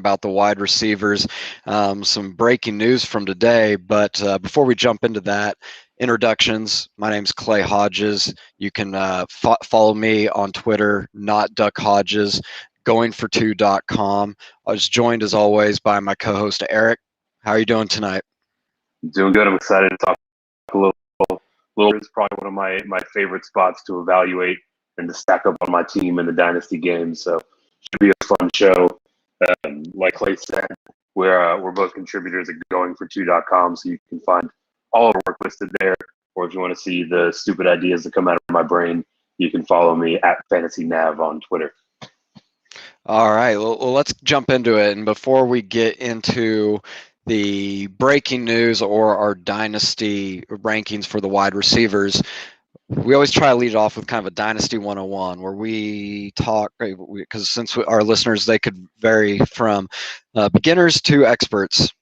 about the wide receivers, some breaking news from today. But before we jump into that, introductions. My name's Clay Hodges. You can follow me on Twitter, not Duck Hodges, goingfor2.com. I was joined as always by my co-host Eric. How are you doing tonight? Doing good. I'm excited to talk a little. It's probably one of my favorite spots to evaluate and to stack up on my team in the Dynasty game. So it should be a fun show. Like Clay said, we're both contributors at goingfor2.com, so you can find all our work listed there. Or if you want to see the stupid ideas that come out of my brain, you can follow me at FantasyNav on Twitter. All right, well, let's jump into it. And before we get into the breaking news or our dynasty rankings for the wide receivers, we always try to lead it off with kind of a Dynasty 101 where we talk, because since our listeners, they could vary from beginners to experts.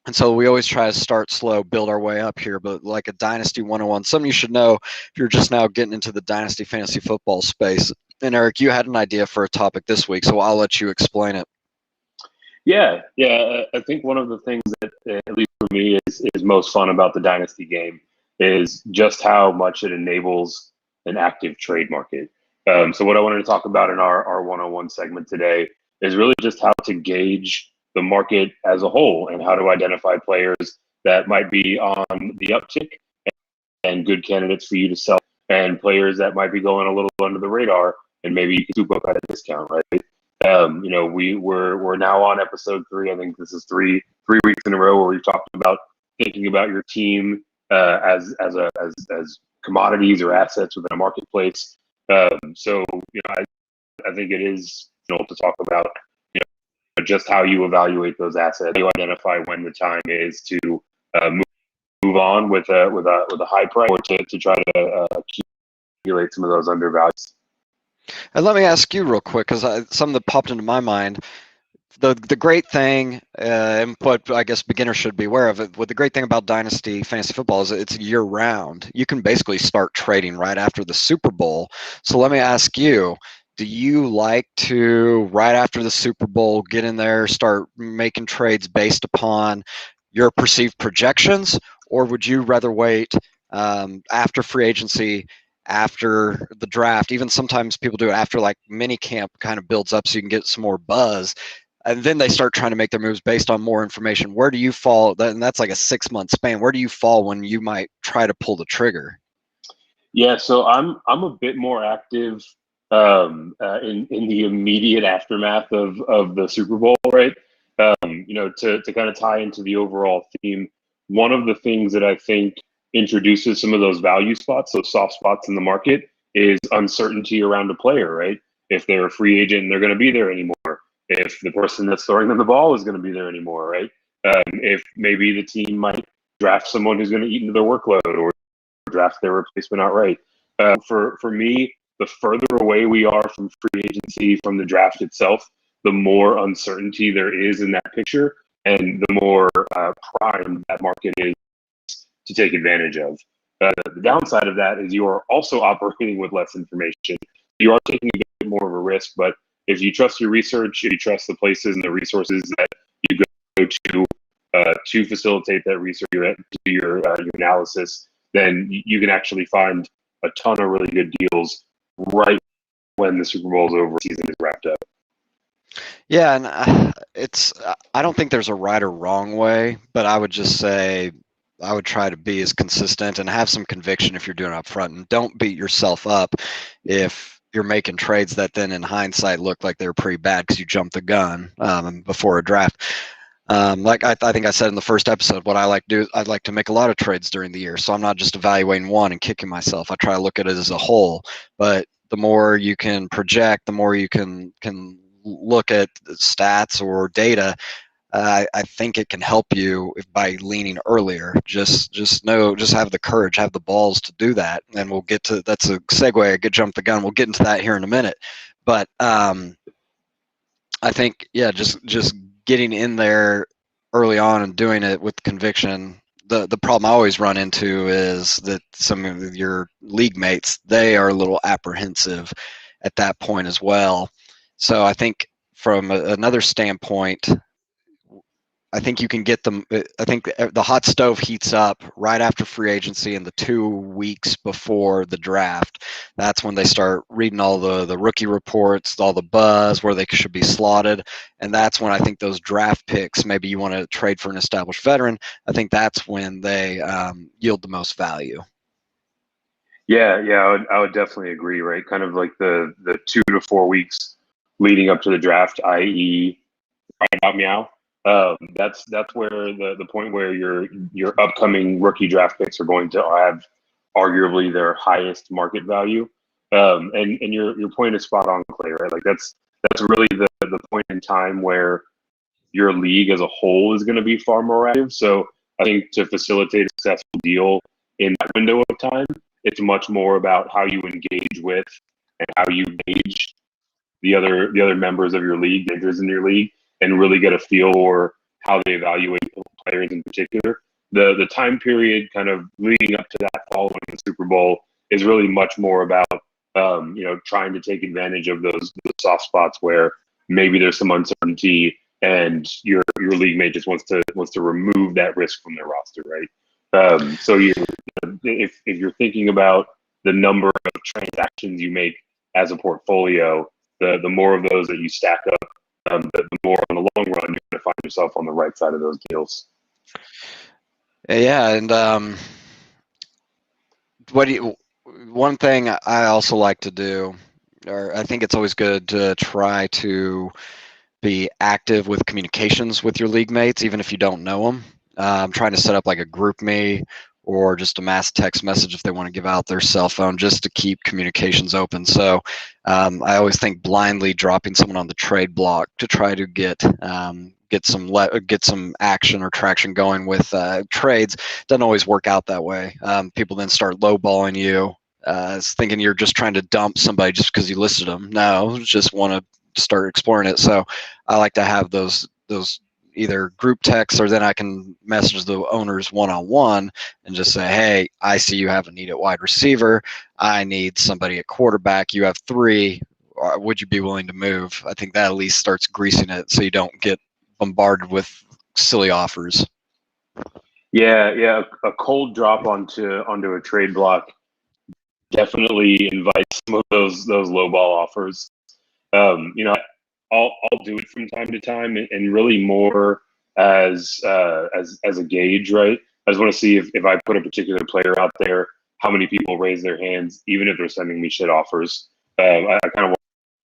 And so we always try to start slow, build our way up here, but like a Dynasty 101, something you should know if you're just now getting into the Dynasty fantasy football space. And Eric, you had an idea for a topic this week, so I'll let you explain it. Yeah. I think one of the things that, at least for me, is most fun about the Dynasty game is just how much it enables an active trade market. So what I wanted to talk about in our 101 segment today is really just how to gauge the market as a whole and how to identify players that might be on the uptick and good candidates for you to sell, and players that might be going a little under the radar and maybe you can scoop up at a discount, right? We're now on episode 3. I think this is three weeks in a row where we've talked about thinking about your team as commodities or assets within a marketplace. I think it is to talk about just how you evaluate those assets, how you identify when the time is to move on with a high price, or to try to accumulate some of those undervalued. And let me ask you real quick, because something that popped into my mind. The great thing, and what I guess beginners should be aware of, what the great thing about Dynasty Fantasy Football is it's year round. You can basically start trading right after the Super Bowl. So let me ask you, do you like to, right after the Super Bowl, get in there, start making trades based upon your perceived projections, or would you rather wait after free agency, after the draft? Even sometimes people do it after like mini camp kind of builds up so you can get some more buzz. And then they start trying to make their moves based on more information. Where do you fall? And that's like a 6-month span. Where do you fall when you might try to pull the trigger? Yeah, so I'm a bit more active in the immediate aftermath of the Super Bowl, right? To kind of tie into the overall theme, one of the things that I think introduces some of those value spots, those soft spots in the market, is uncertainty around a player, right? If they're a free agent, they're going to be there anymore. If the person that's throwing them the ball is going to be there anymore, right? If maybe the team might draft someone who's going to eat into their workload or draft their replacement outright. For me, the further away we are from free agency, from the draft itself, the more uncertainty there is in that picture and the more primed that market is to take advantage of. The downside of that is you are also operating with less information. You are taking a bit more of a risk, but if you trust your research, if you trust the places and the resources that you go to facilitate that research, do your analysis, then you can actually find a ton of really good deals right when the Super Bowl is over, season is wrapped up. Yeah, and I don't think there's a right or wrong way, but I would just say I would try to be as consistent and have some conviction if you're doing it up front, and don't beat yourself up if you're making trades that then in hindsight look like they're pretty bad because you jumped the gun before a draft. Like I think I said in the first episode, what I like to do is I'd like to make a lot of trades during the year. So I'm not just evaluating one and kicking myself. I try to look at it as a whole. But the more you can project, the more you can look at stats or data. I think it can help you by leaning earlier. Just have the courage, have the balls to do that, and we'll get to. That's a segue. A good jump the gun. We'll get into that here in a minute. But I think just getting in there early on and doing it with conviction. The problem I always run into is that some of your league mates, they are a little apprehensive at that point as well. So I think from another standpoint, I think you can get them. I think the hot stove heats up right after free agency and the 2 weeks before the draft. That's when they start reading all the rookie reports, all the buzz, where they should be slotted. And that's when I think those draft picks, maybe you want to trade for an established veteran, I think that's when they yield the most value. Yeah, yeah, I would definitely agree, right? Kind of like the 2 to 4 weeks leading up to the draft, i.e., right about meow. That's where the point where your upcoming rookie draft picks are going to have arguably their highest market value. And your point is spot on, Clay, right? Like that's really the point in time where your league as a whole is going to be far more active. So I think to facilitate a successful deal in that window of time, it's much more about how you engage with and how you gauge the other members of your league, managers in your league, and really get a feel for how they evaluate players in particular. The time period kind of leading up to that following the Super Bowl is really much more about trying to take advantage of those soft spots where maybe there's some uncertainty and your league mate just wants to remove that risk from their roster, right? So if you're thinking about the number of transactions you make as a portfolio, the more of those that you stack up, the more on the long run you're going to find yourself on the right side of those deals. Yeah, and one thing I also like to do, or I think it's always good to try to be active with communications with your league mates, even if you don't know them. I'm trying to set up like a group me or just a mass text message if they want to give out their cell phone, just to keep communications open. So I always think blindly dropping someone on the trade block to try to get some action or traction going with trades doesn't always work out that way. People then start lowballing you, thinking you're just trying to dump somebody just because you listed them. No, just want to start exploring it. So I like to have those either group texts, or then I can message the owners one-on-one and just say, hey, I see you have a need at wide receiver. I need somebody at quarterback. You have three. Would you be willing to move? I think that at least starts greasing it so you don't get bombarded with silly offers. Yeah. A cold drop onto a trade block definitely invites some of those lowball offers. I'll do it from time to time, and really more as a gauge, right? I just want to see if I put a particular player out there, how many people raise their hands, even if they're sending me shit offers. I kind of want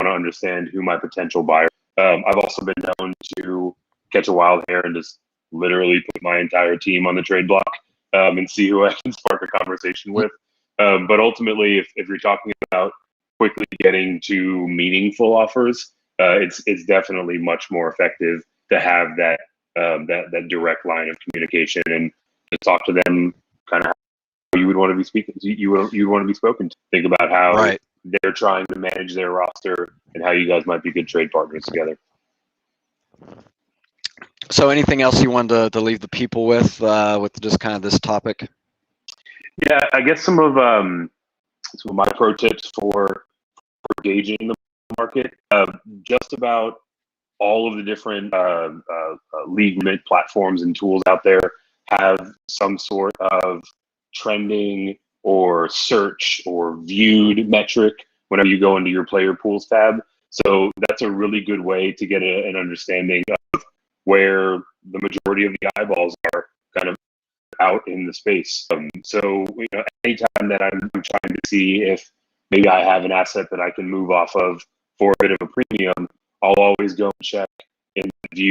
to understand who my potential buyer. I've also been known to catch a wild hair and just literally put my entire team on the trade block, and see who I can spark a conversation with. But ultimately, if you're talking about quickly getting to meaningful offers, it's definitely much more effective to have that direct line of communication and to talk to them kind of how you would want to be speaking. You want to be spoken to. Think about how Right. they're trying to manage their roster and how you guys might be good trade partners together. So anything else you wanted to leave the people with just kind of this topic? Yeah, I guess some of my pro tips for gauging the market. Just about all of the different league platforms and tools out there have some sort of trending or search or viewed metric whenever you go into your player pools tab. So that's a really good way to get an understanding of where the majority of the eyeballs are kind of out in the space. So anytime that I'm trying to see if maybe I have an asset that I can move off of for a bit of a premium, I'll always go and check in the view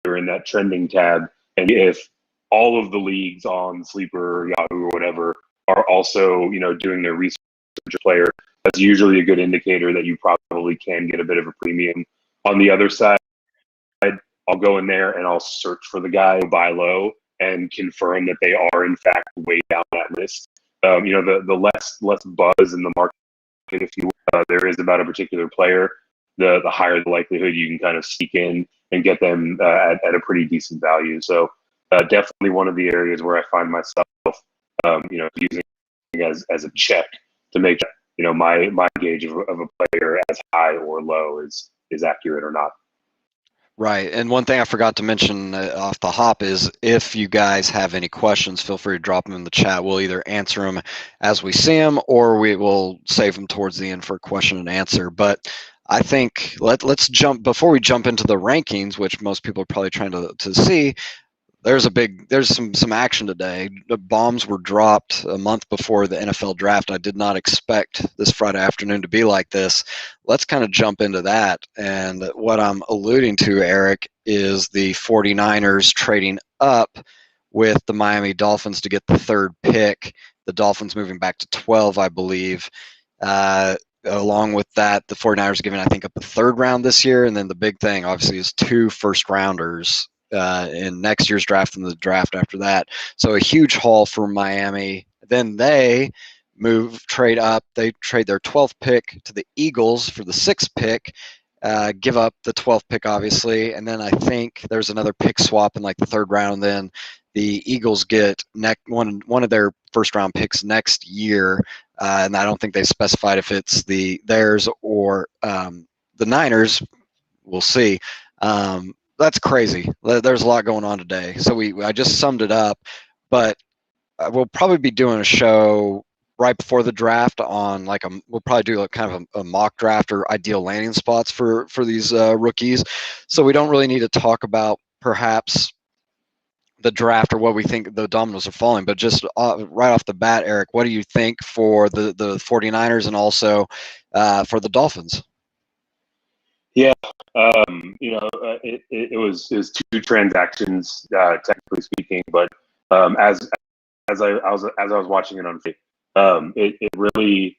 or in that trending tab. And if all of the leagues on Sleeper or Yahoo or whatever are also, doing their research player, that's usually a good indicator that you probably can get a bit of a premium. On the other side, I'll go in there and I'll search for the guy buy low and confirm that they are in fact way down that list. The less buzz in the market, if you there is about a particular player, the higher the likelihood you can kind of sneak in and get them at a pretty decent value. So definitely one of the areas where I find myself, using as a check to make my gauge of a player as high or low is is accurate or not. Right. And one thing I forgot to mention off the hop is if you guys have any questions, feel free to drop them in the chat. We'll either answer them as we see them or we will save them towards the end for question and answer. But I think let's jump before we jump into the rankings, which most people are probably trying to see. There's some action today. The bombs were dropped a month before the NFL draft. I did not expect this Friday afternoon to be like this. Let's kind of jump into that. And what I'm alluding to, Eric, is the 49ers trading up with the Miami Dolphins to get the third pick. The Dolphins moving back to 12, I believe. Along with that, the 49ers giving, I think, up a third round this year. And then the big thing, obviously, is 2 first-rounders in next year's draft and the draft after that. So a huge haul for Miami. Then they trade up. They trade their 12th pick to the Eagles for the 6th pick, give up the 12th pick, obviously. And then I think there's another pick swap in like the third round. Then the Eagles get one of their first-round picks next year. And I don't think they specified if it's theirs or the Niners. We'll see. That's crazy. There's a lot going on today. So I just summed it up, but we'll probably be doing a show right before the draft on we'll probably do like kind of a mock draft or ideal landing spots for these rookies. So we don't really need to talk about perhaps the draft or what we think the dominoes are falling, but just right off the bat, Eric, what do you think for the 49ers and also for the Dolphins? Yeah, it was 2 transactions, technically speaking, but as I was watching it unfold, it really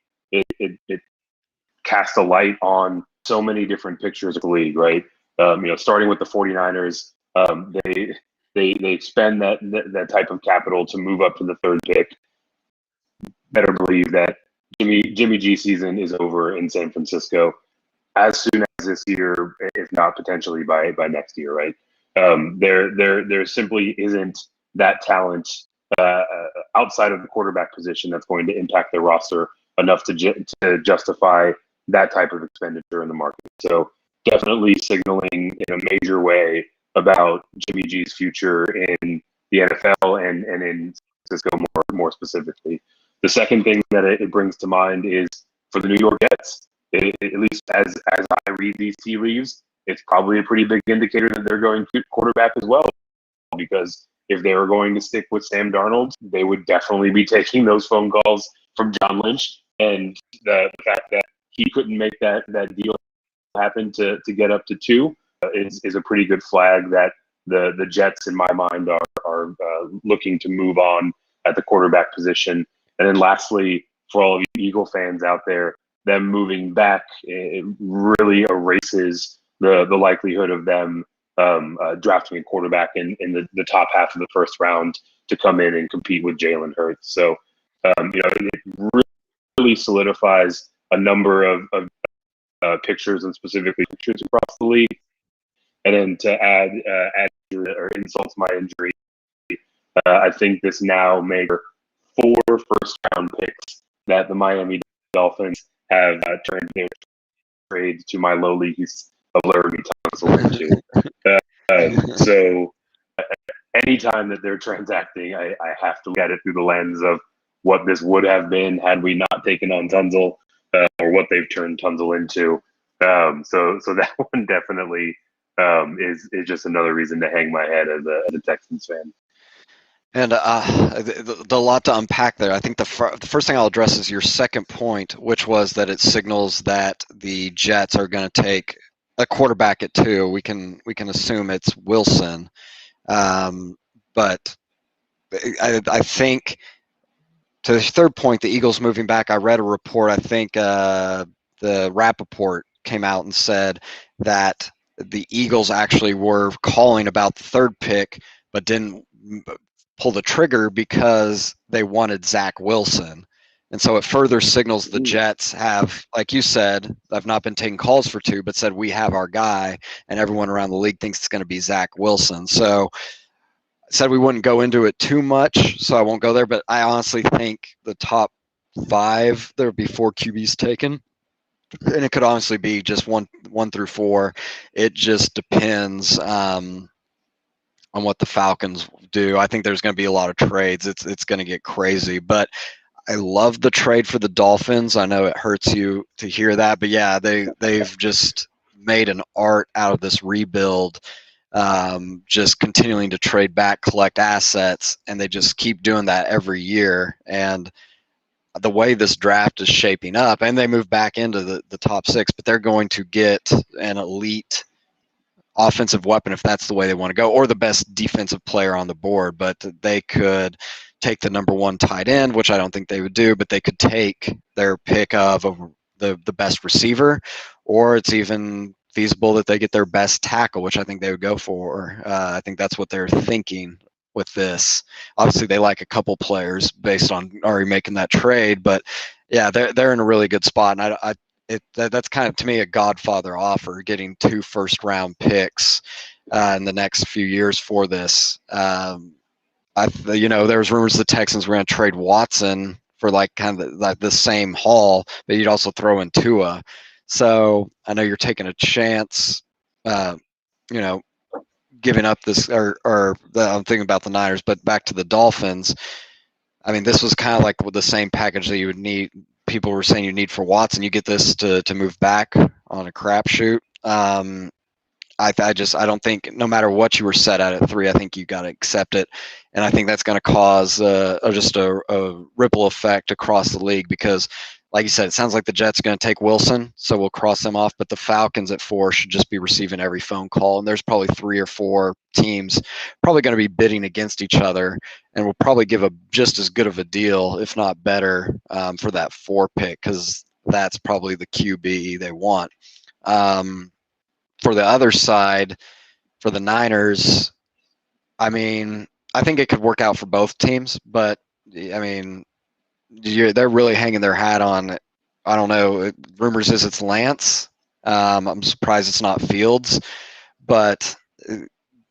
cast a light on so many different pictures of the league, right? Starting with the 49ers, they spend that type of capital to move up to the third pick. Better believe that Jimmy G season is over in San Francisco as soon as this year, if not potentially by next year, right? There simply isn't that talent outside of the quarterback position that's going to impact their roster enough to justify that type of expenditure in the market. So definitely signaling in a major way about Jimmy G's future in the NFL and in Cisco more specifically. The second thing that it brings to mind is for the New York Jets. At least as I read these tea leaves, it's probably a pretty big indicator that they're going quarterback as well. Because if they were going to stick with Sam Darnold, they would definitely be taking those phone calls from John Lynch. And the fact that he couldn't make that deal happen to get up to 2 is a pretty good flag that the Jets, in my mind, are looking to move on at the quarterback position. And then lastly, for all of you Eagle fans out there, them moving back, it really erases the likelihood of them drafting a quarterback in the top half of the first round to come in and compete with Jalen Hurts. So, it really solidifies a number of pictures and specifically pictures across the league. And then to add or insult to my injury, I think this now makes 4 first-round picks that the Miami Dolphins have turned their trade to my low leagues of Larry Tunsil into. So anytime that they're transacting, I have to look at it through the lens of what this would have been had we not taken on Tunsil, or what they've turned Tunsil into. So that one definitely is just another reason to hang my head as a Texans fan. And the lot to unpack there. I think the first thing I'll address is your second point, which was that it signals that the Jets are going to take a quarterback at 2. We can assume it's Wilson, but I think to the third point, the Eagles moving back. I read a report. I think the Rappaport came out and said that the Eagles actually were calling about the third pick, but didn't pull the trigger because they wanted Zach Wilson. And so it further signals the Jets have, like you said, I've not been taking calls for 2, but said we have our guy, and everyone around the league thinks it's going to be Zach Wilson. So I said we wouldn't go into it too much, so I won't go there, but I honestly think the top 5, there would be 4 QBs taken. and it could honestly be just one through four. It just depends on what the Falcons do. I think there's going to be a lot of trades. It's going to get crazy, but I love the trade for the Dolphins. I know it hurts you to hear that, but yeah, they've just made an art out of this rebuild, just continuing to trade back, collect assets, and they just keep doing that every year. And the way this draft is shaping up, and they move back into the top six, but they're going to get an elite offensive weapon if that's the way they want to go, or the best defensive player on the board. But they could take the number one tight end, which I don't think they would do, but they could take their pick of the best receiver, or it's even feasible that they get their best tackle, which I think they would go for. I think that's what they're thinking with this. Obviously, they like a couple players based on already making that trade, but yeah, they're in a really good spot, and that's kind of, to me, a Godfather offer, getting 2 first-round picks in the next few years for this. There was rumors the Texans were going to trade Watson for like kind of like the same haul, but you'd also throw in Tua. So I know you're taking a chance, uh, you know, giving up this, I'm thinking about the Niners, but back to the Dolphins. I mean, this was kind of like the same package that you would need. People were saying you need for Watson. You get this to move back on a crapshoot. I don't think, no matter what you were set at 3, I think you got to accept it, and I think that's going to cause just a ripple effect across the league because, like you said, it sounds like the Jets are going to take Wilson, so we'll cross them off. But the Falcons at 4 should just be receiving every phone call, and there's probably 3 or 4 teams probably going to be bidding against each other, and will probably give a just as good of a deal, if not better, for that 4 pick because that's probably the QB they want. For the other side, for the Niners, I mean, I think it could work out for both teams, but I mean, they're really hanging their hat on. I don't know. Rumors is it's Lance. I'm surprised it's not Fields, but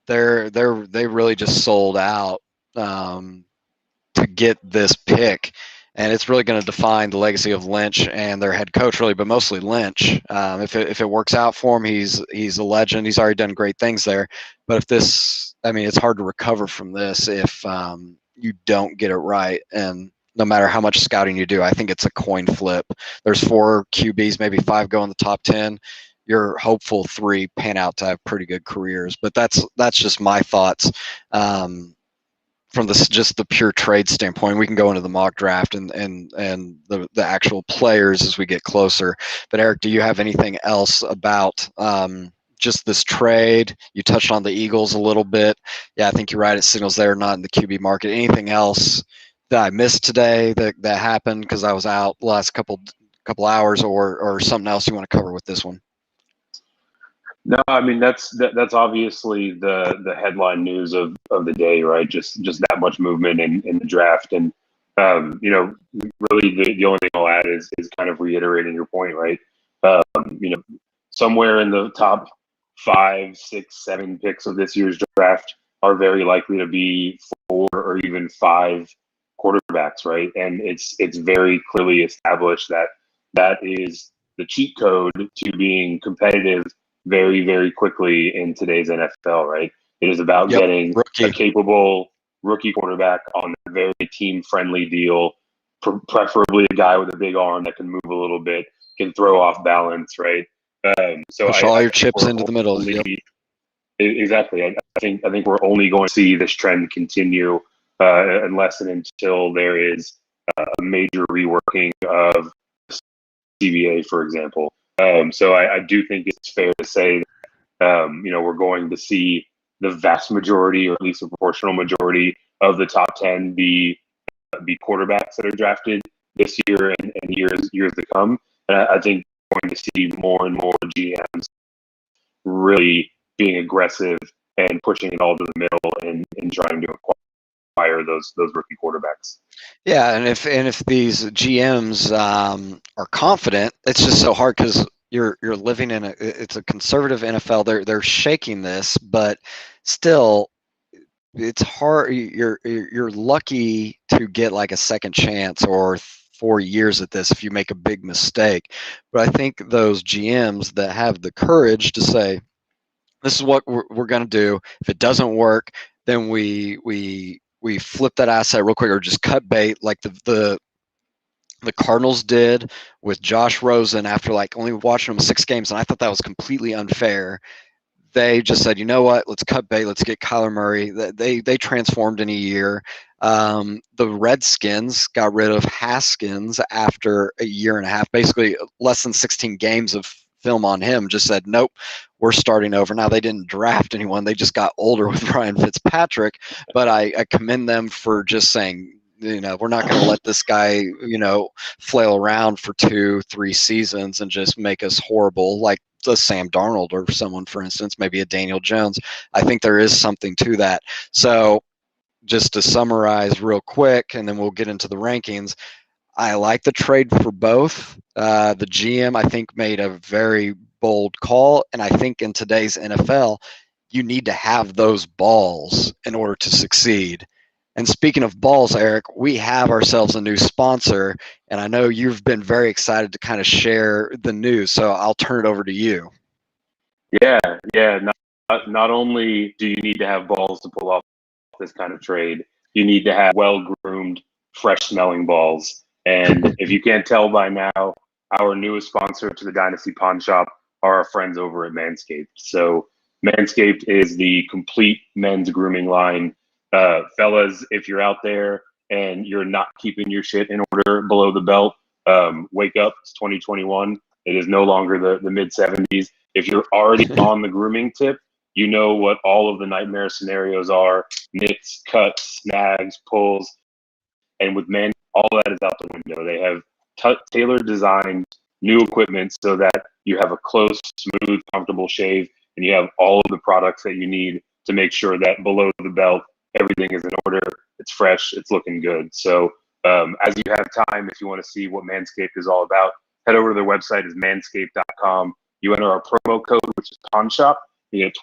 they really just sold out to get this pick, and it's really going to define the legacy of Lynch and their head coach, really, but mostly Lynch. If it works out for him, he's a legend. He's already done great things there. But if this, I mean, it's hard to recover from this if you don't get it right. And no matter how much scouting you do, I think it's a coin flip. There's 4 QBs, maybe 5 go in the top 10. You're hopeful 3 pan out to have pretty good careers. But that's just my thoughts. From just the pure trade standpoint, we can go into the mock draft and the actual players as we get closer. But Eric, do you have anything else about just this trade? You touched on the Eagles a little bit. Yeah, I think you're right. It signals they're not in the QB market. Anything else that I missed today that happened because I was out the last couple hours, or something else you want to cover with this one? No, I mean that's obviously the headline news of the day, right? Just that much movement in the draft, and really the only thing I'll add is kind of reiterating your point, right? Somewhere in the top 5, 6, 7 picks of this year's draft are very likely to be 4 or even 5 quarterbacks, right? And it's very clearly established that that is the cheat code to being competitive very, very quickly in today's NFL, right? It is about Yep, getting a rookie. capable rookie quarterback on a very team-friendly deal, preferably a guy with a big arm that can move a little bit, can throw off balance, right? So Push all your chips into the middle. Yep. Exactly. I think we're only going to see this trend continue unless and until there is a major reworking of CBA, for example. So I do think it's fair to say that, we're going to see the vast majority, or at least a proportional majority, of the top 10 be quarterbacks that are drafted this year and years to come. And I think we're going to see more and more GMs really being aggressive and pushing it all to the middle and trying to acquire those rookie quarterbacks. Yeah, and if these GMs are confident, it's just so hard because you're living in it's a conservative NFL. They're shaking this, but still, it's hard. You're lucky to get like a second chance or 4 years at this if you make a big mistake. But I think those GMs that have the courage to say, this is what we're going to do. If it doesn't work, then we flip that asset real quick or just cut bait like the Cardinals did with Josh Rosen after like only watching him 6 games, and I thought that was completely unfair. They just said, you know what, let's cut bait, let's get Kyler Murray. They transformed in a year. The Redskins got rid of Haskins after a year and a half, basically less than 16 games of film on him, just said, nope, we're starting over. Now, they didn't draft anyone. They just got older with Ryan Fitzpatrick, but I commend them for just saying, we're not going to let this guy, flail around for 2-3 seasons and just make us horrible like a Sam Darnold or someone, for instance, maybe a Daniel Jones. I think there is something to that. So just to summarize real quick, and then we'll get into the rankings, I like the trade for both. The GM, I think, made a very bold call, and I think in today's NFL, you need to have those balls in order to succeed. And speaking of balls, Eric, we have ourselves a new sponsor, and I know you've been very excited to kind of share the news, so I'll turn it over to you. Yeah. Not only do you need to have balls to pull off this kind of trade, you need to have well-groomed, fresh-smelling balls. And if you can't tell by now, our newest sponsor to the Dynasty Pawn Shop are our friends over at Manscaped. So Manscaped is the complete men's grooming line. Fellas, if you're out there and you're not keeping your shit in order below the belt, wake up. It's 2021. It is no longer the mid 70s. If you're already on the grooming tip, you know what all of the nightmare scenarios are: nicks, cuts, snags, pulls. And with men, all that is out the window. They have tailored designed new equipment so that you have a close, smooth, comfortable shave, and you have all of the products that you need to make sure that below the belt, everything is in order, it's fresh, it's looking good. So as you have time, if you want to see what Manscaped is all about, head over to their website, is manscaped.com. You enter our promo code, which is Pawn Shop. You get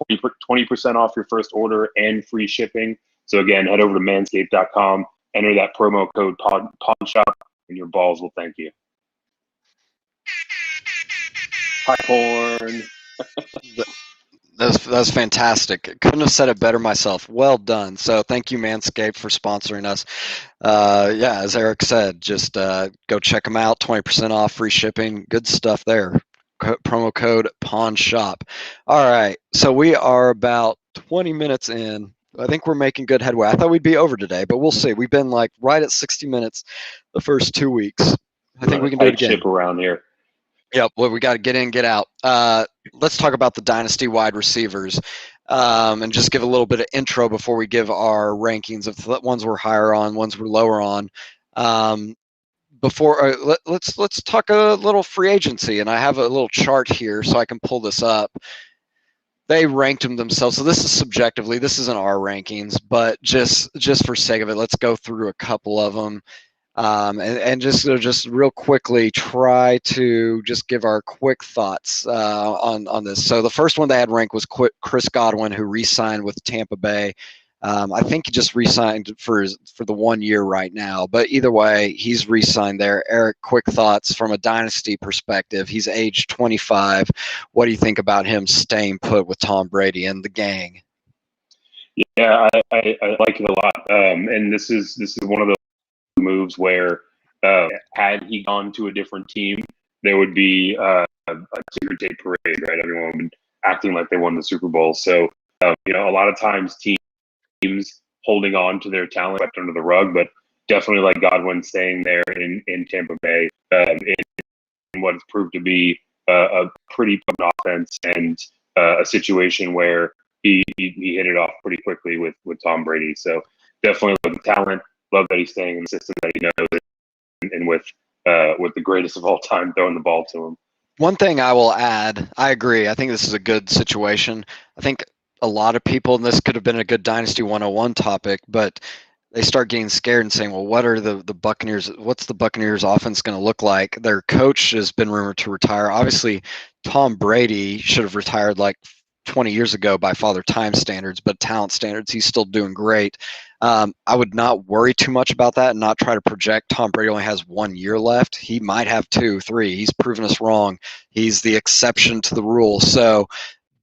20% off your first order and free shipping. So again, head over to manscaped.com, enter that promo code Pawn Shop, and your balls will thank you. Hi, porn. That's fantastic. Couldn't have said it better myself. Well done. So thank you, Manscaped, for sponsoring us. Yeah, as Eric said, just go check them out. 20% off, free shipping. Good stuff there. Promo code Pawn Shop. All right, so we are about 20 minutes in. I think we're making good headway. I thought we'd be over today, but we'll see. We've been like right at 60 minutes the first 2 weeks. I think we can do it again. Ship around here. Yep, well, we got to get in, get out. Let's talk about the Dynasty wide receivers and just give a little bit of intro before we give our rankings of the ones we're higher on, ones we're lower on. Let's talk a little free agency, and I have a little chart here so I can pull this up. They ranked them themselves, so this is subjectively. This isn't our rankings, but just for sake of it, let's go through a couple of them. And just real quickly try to just give our quick thoughts on this. So the first one they had ranked was Chris Godwin, who re-signed with Tampa Bay. I think he just re-signed for the 1 year right now, but either way, he's re-signed there. Eric, quick thoughts from a dynasty perspective. He's age 25. What do you think about him staying put with Tom Brady and the gang? Yeah, I like it a lot. And this is one of those moves where had he gone to a different team, there would be a ticker tape parade, right? Everyone would be acting like they won the Super Bowl. So, a lot of times teams holding on to their talent swept under the rug, but definitely like Godwin staying there in Tampa Bay in what has proved to be a pretty potent offense and a situation where he hit it off pretty quickly with Tom Brady. So definitely love the talent. Love that he's staying in the system that he knows, and with the greatest of all time throwing the ball to him. One thing I will add, I agree. I think this is a good situation. I think a lot of people, and this could have been a good Dynasty 101 topic, but they start getting scared and saying, well, what are the Buccaneers? What's the Buccaneers offense going to look like? Their coach has been rumored to retire. Obviously, Tom Brady should have retired like 20 years ago by Father Time standards, but talent standards, he's still doing great. I would not worry too much about that and not try to project Tom Brady only has 1 year left. He might have 2, 3. He's proven us wrong. He's the exception to the rule. So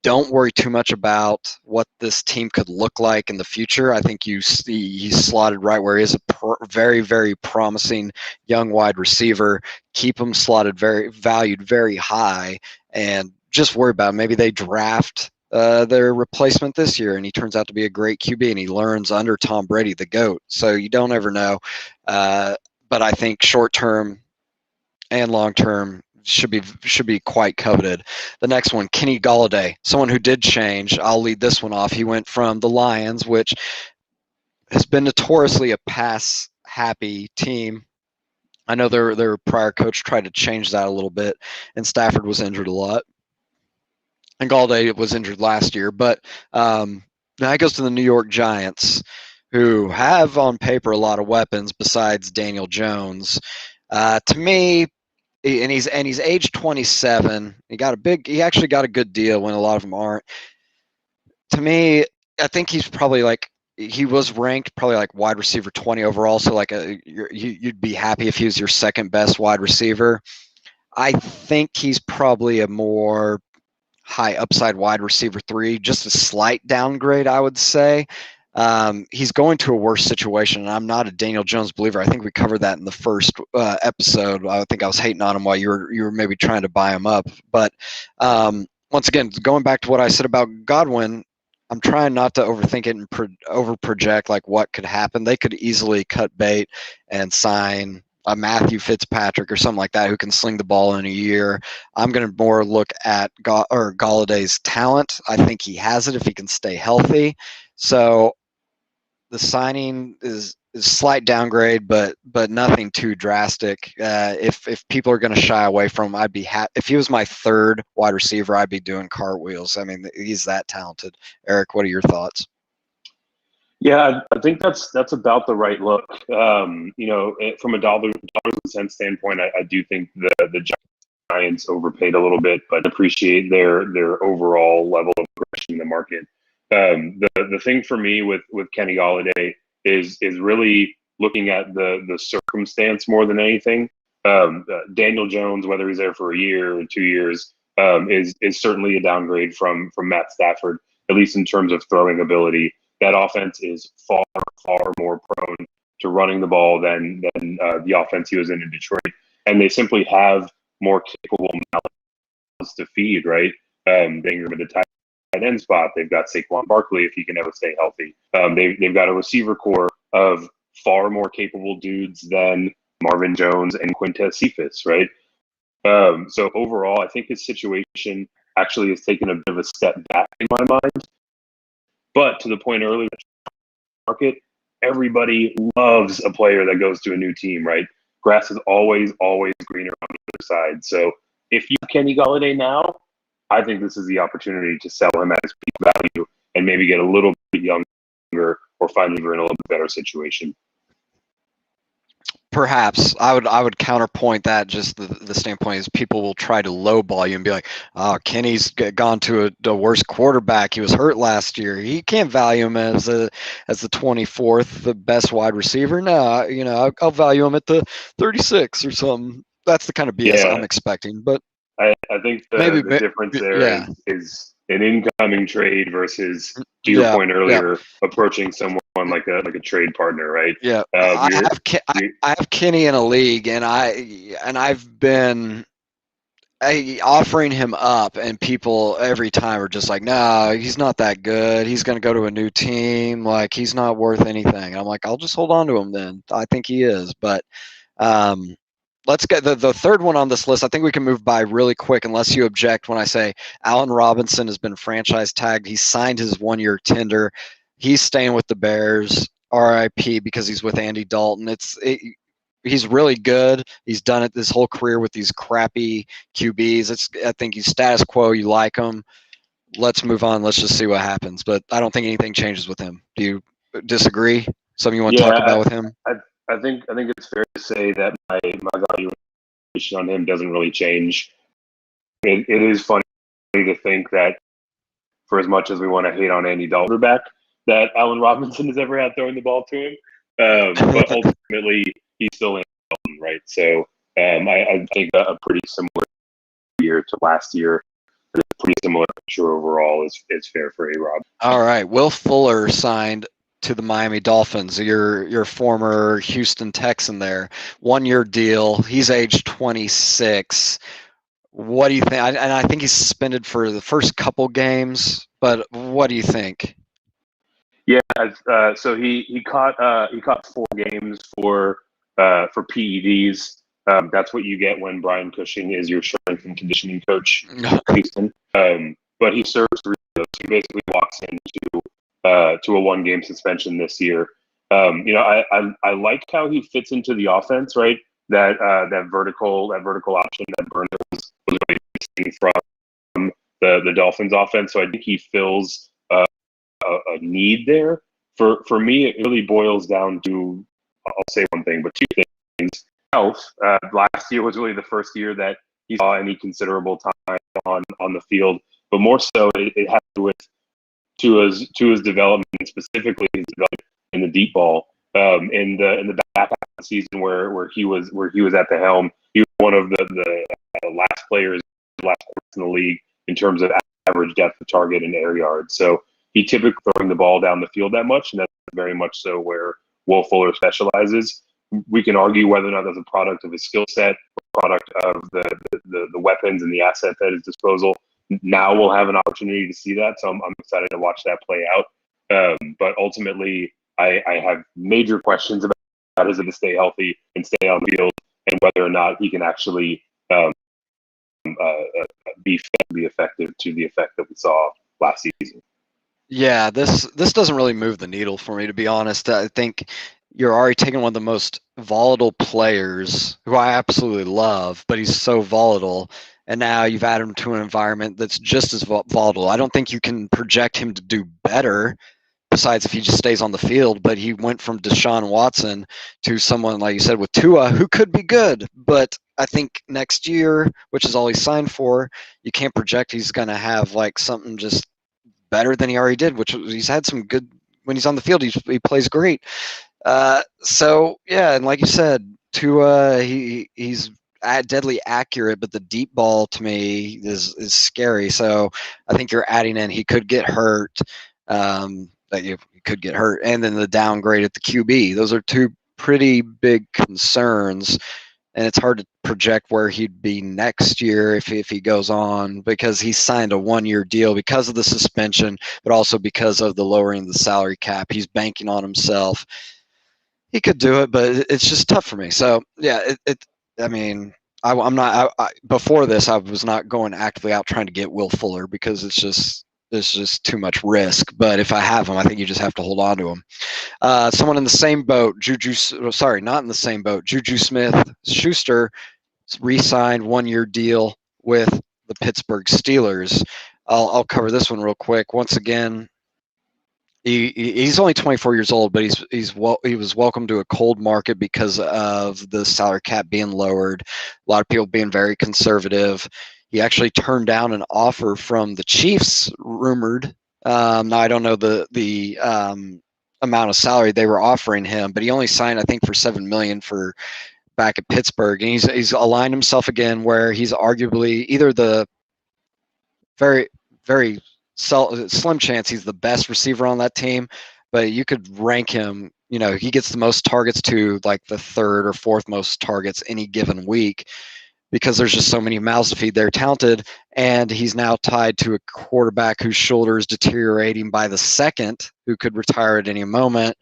don't worry too much about what this team could look like in the future. I think you see he's slotted right where he is, a very, very promising young wide receiver. Keep him slotted valued very high, and just worry about it. Maybe they draft their replacement this year, and he turns out to be a great QB, and he learns under Tom Brady, the GOAT. So you don't ever know. But I think short term and long term should be quite coveted. The next one, Kenny Golladay, someone who did change. I'll lead this one off. He went from the Lions, which has been notoriously a pass happy team. I know their prior coach tried to change that a little bit, and Stafford was injured a lot, and Golladay was injured last year. But now he goes to the New York Giants, who have on paper a lot of weapons besides Daniel Jones. To me, and he's age 27. He actually got a good deal when a lot of them aren't. To me, I think he's probably he was ranked probably like wide receiver 20 overall. So you'd be happy if he was your second best wide receiver. I think he's probably a more high upside wide receiver 3, just a slight downgrade, I would say. He's going to a worse situation, and I'm not a Daniel Jones believer. I think we covered that in the first episode. I think I was hating on him while you were maybe trying to buy him up. But once again, going back to what I said about Godwin, I'm trying not to overthink it and over project like what could happen. They could easily cut bait and sign a Matthew Fitzpatrick or something like that who can sling the ball in a year. I'm going to more look at Galladay's talent. I think he has it if he can stay healthy. So the signing is a slight downgrade, but nothing too drastic. If people are going to shy away from him, I'd be happy. If he was my third wide receiver, I'd be doing cartwheels. I mean, he's that talented. Eric, what are your thoughts? Yeah, I think that's about the right look. From a dollars and cents standpoint, I do think the Giants overpaid a little bit, but appreciate their overall level of aggression in the market. The thing for me with Kenny Golladay is really looking at the circumstance more than anything. Daniel Jones, whether he's there for a year or 2 years, is certainly a downgrade from Matt Stafford, at least in terms of throwing ability. That offense is far more prone to running the ball than the offense he was in Detroit, and they simply have more capable mouths to feed. Right, Banger with the tight end spot. They've got Saquon Barkley if he can ever stay healthy. They've got a receiver core of far more capable dudes than Marvin Jones and Quintez Cephas, right? So overall, I think his situation actually has taken a bit of a step back in my mind. But to the point earlier, market, everybody loves a player that goes to a new team, right? Grass is always greener on the other side. So if you have Kenny Golladay now, I think this is the opportunity to sell him at his peak value and maybe get a little bit younger or find him in a little bit better situation. Perhaps I would counterpoint that. Just the standpoint is people will try to lowball you and be like, "Oh, Kenny's gone to a worse quarterback. He was hurt last year. He can't value him as the 24th, the best wide receiver." No, I'll value him at the 36 or something. That's the kind of BS I'm expecting. But I think the difference there is an incoming trade versus, to your point earlier, approaching someone like a trade partner, right? Yeah, I have Kenny in a league, and I've been offering him up, and people every time are just like, "No, he's not that good. He's going to go to a new team. Like, he's not worth anything." And I'm like, "I'll just hold on to him then. I think he is." But let's get the third one on this list. I think we can move by really quick, unless you object when I say Allen Robinson has been franchise tagged. He signed his 1-year tender. He's staying with the Bears. RIP, because he's with Andy Dalton. He's really good. He's done it this whole career with these crappy QBs. I think he's status quo. You like him. Let's move on. Let's just see what happens. But I don't think anything changes with him. Do you disagree? Something you want to talk about with him? I think it's fair to say that my valuation on him doesn't really change. It is funny to think that for as much as we want to hate on Andy Dalton back that Allen Robinson has ever had throwing the ball to him. But ultimately, he's still Andy Dalton, right? So I think a pretty similar year to last year, a pretty similar picture overall is fair for A-Rob. All right, Will Fuller signed to the Miami Dolphins. Your former Houston Texan there, 1-year deal. He's age 26. What do you think? And I think he's suspended for the first couple games. But what do you think? Yeah, so he caught 4 games for PEDs. That's what you get when Brian Cushing is your strength and conditioning coach in Houston. But he serves 3 of those. He basically walks into to a 1-game suspension this year. I like how he fits into the offense, right? That vertical option that Burner was really missing from the Dolphins offense. So I think he fills a need there. For me, it really boils down to, I'll say one thing, but 2 things. Health. Last year was really the first year that he saw any considerable time on the field, but more so it had to do with Tua's development, specifically his development in the deep ball. In the back half of the season where he was at the helm, he was one of the last players in the league in terms of average depth of target and air yards. So he typically throwing the ball down the field that much, and that's very much so where Will Fuller specializes. We can argue whether or not that's a product of his skill set, or product of the weapons and the assets at his disposal. Now we'll have an opportunity to see that, so I'm excited to watch that play out. But ultimately, I have major questions about his ability to stay healthy and stay on the field, and whether or not he can actually be effective to the effect that we saw last season. Yeah, this doesn't really move the needle for me, to be honest. I think you're already taking one of the most volatile players, who I absolutely love, but he's so volatile, and now you've added him to an environment that's just as volatile. I don't think you can project him to do better, besides if he just stays on the field, but he went from Deshaun Watson to someone, like you said, with Tua, who could be good, but I think next year, which is all he's signed for, you can't project he's going to have like something just better than he already did, which he's had some good when he's on the field. He plays great. So yeah, and like you said, Tua, he's deadly accurate, but the deep ball to me is scary. So I think you're adding in he could get hurt. That you could get hurt, and then the downgrade at the QB. Those are 2 pretty big concerns. And it's hard to project where he'd be next year if he goes on, because he signed a 1-year deal because of the suspension, but also because of the lowering of the salary cap. He's banking on himself. He could do it, but it's just tough for me. So yeah, I mean, I'm not. Before this, I was not going actively out trying to get Will Fuller, because it's just too much risk. But if I have him, I think you just have to hold on to him. Someone in the same boat, not in the same boat. Juju Smith-Schuster re-signed 1-year deal with the Pittsburgh Steelers. I'll cover this one real quick. Once again, he's only 24 years old, but he was welcome to a cold market because of the salary cap being lowered. A lot of people being very conservative. He actually turned down an offer from the Chiefs, rumored. Now I don't know the amount of salary they were offering him, but he only signed, I think, for $7 million for back at Pittsburgh, and he's aligned himself again where he's arguably either the very slim chance he's the best receiver on that team, but you could rank him. He gets the most targets to like the 3rd or 4th most targets any given week, because there's just so many mouths to feed. They're talented, and he's now tied to a quarterback whose shoulder is deteriorating by the second, who could retire at any moment.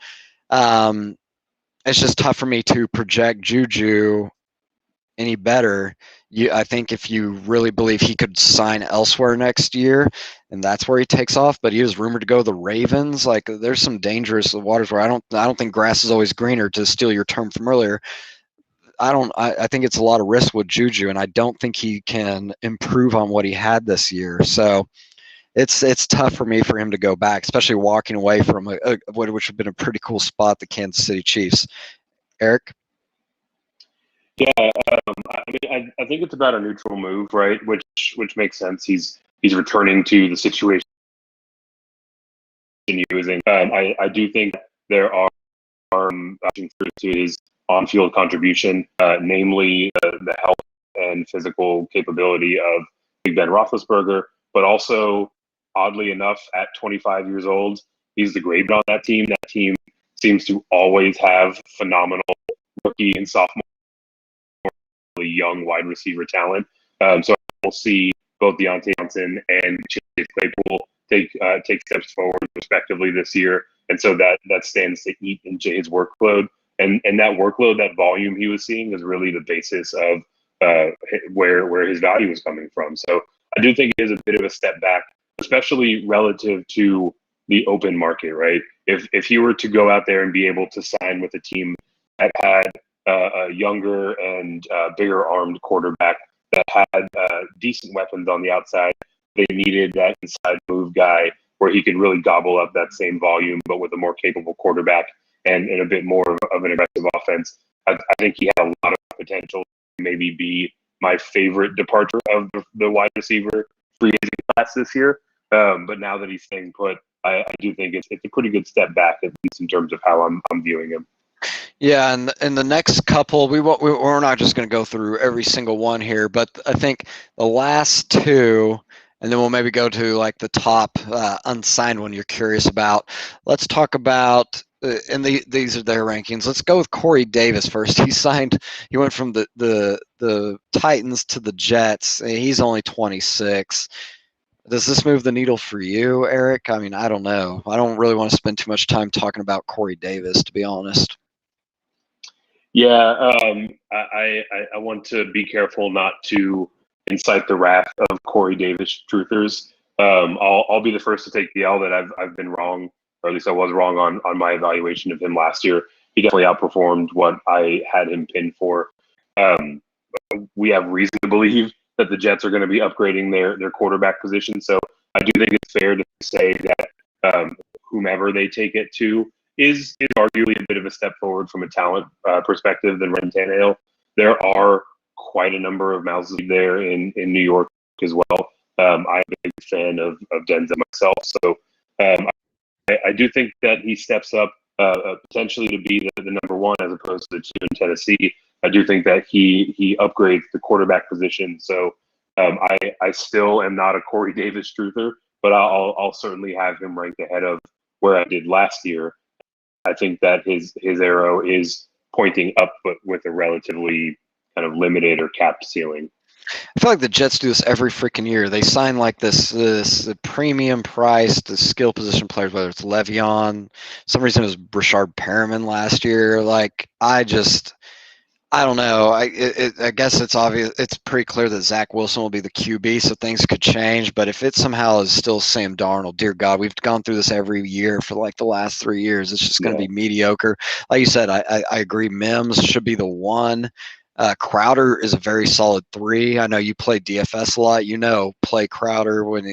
It's just tough for me to project Juju any better. I think if you really believe he could sign elsewhere next year, and that's where he takes off, but he was rumored to go to the Ravens. Like, there's some dangerous waters where I don't think grass is always greener, to steal your term from earlier. I think it's a lot of risk with Juju, and I don't think he can improve on what he had this year. So it's tough for me for him to go back, especially walking away from which would have been a pretty cool spot, the Kansas City Chiefs. Eric? Yeah, I think it's about a neutral move, right? Which makes sense. He's returning to the situation he was in. I do think there are to his on-field contribution, namely the health and physical capability of Big Ben Roethlisberger, but also, oddly enough, at 25 years old, he's the grade on that team. That team seems to always have phenomenal rookie and sophomore young wide receiver talent. So we'll see both Deontay Johnson and Chase Claypool take steps forward respectively this year, and so that stands to eat into his workload. And that workload, that volume he was seeing, is really the basis of where his value is coming from. So I do think it is a bit of a step back, especially relative to the open market, right? If he were to go out there and be able to sign with a team that had a younger and bigger armed quarterback that had decent weapons on the outside, they needed that inside move guy where he could really gobble up that same volume, but with a more capable quarterback and a bit more of an aggressive offense. I think he had a lot of potential to maybe be my favorite departure of the wide receiver free agent class this year. But now that he's staying put, I do think it's a pretty good step back, at least in terms of how I'm viewing him. Yeah, and the next couple, we're not just going to go through every single one here, but I think the last two, and then we'll maybe go to like the top unsigned one you're curious about. Let's talk about, and these are their rankings. Let's go with Corey Davis first. He went from the Titans to the Jets. He's only 26. Does this move the needle for you, Eric? I mean, I don't know. I don't really want to spend too much time talking about Corey Davis, to be honest. Yeah, I want to be careful not to incite the wrath of Corey Davis truthers. I'll be the first to take the L that I've been wrong, or at least I was wrong on my evaluation of him last year. He definitely outperformed what I had him pinned for. We have reason to believe that the Jets are going to be upgrading their quarterback position. So I do think it's fair to say that whomever they take it to is arguably a bit of a step forward from a talent perspective than Ryan Tannehill. There are quite a number of mouths there in New York as well. I'm a big fan of Denzel myself. So I do think that he steps up potentially to be the number one as opposed to the two in Tennessee. I do think that he upgrades the quarterback position. So I still am not a Corey Davis truther, but I'll certainly have him ranked ahead of where I did last year. I think that his arrow is pointing up, but with a relatively kind of limited or capped ceiling. I feel like the Jets do this every freaking year. They sign like this premium priced skill position players, whether it's Le'Veon, some reason it was Brashard Perriman last year. Like I don't know. I guess it's obvious. It's pretty clear that Zach Wilson will be the QB, so things could change. But if it somehow is still Sam Darnold, dear God, we've gone through this every year for like the last 3 years. It's just going to be mediocre. Like you said, I agree. Mims should be the one. Crowder is a very solid 3. I know you play DFS a lot. You know, play Crowder when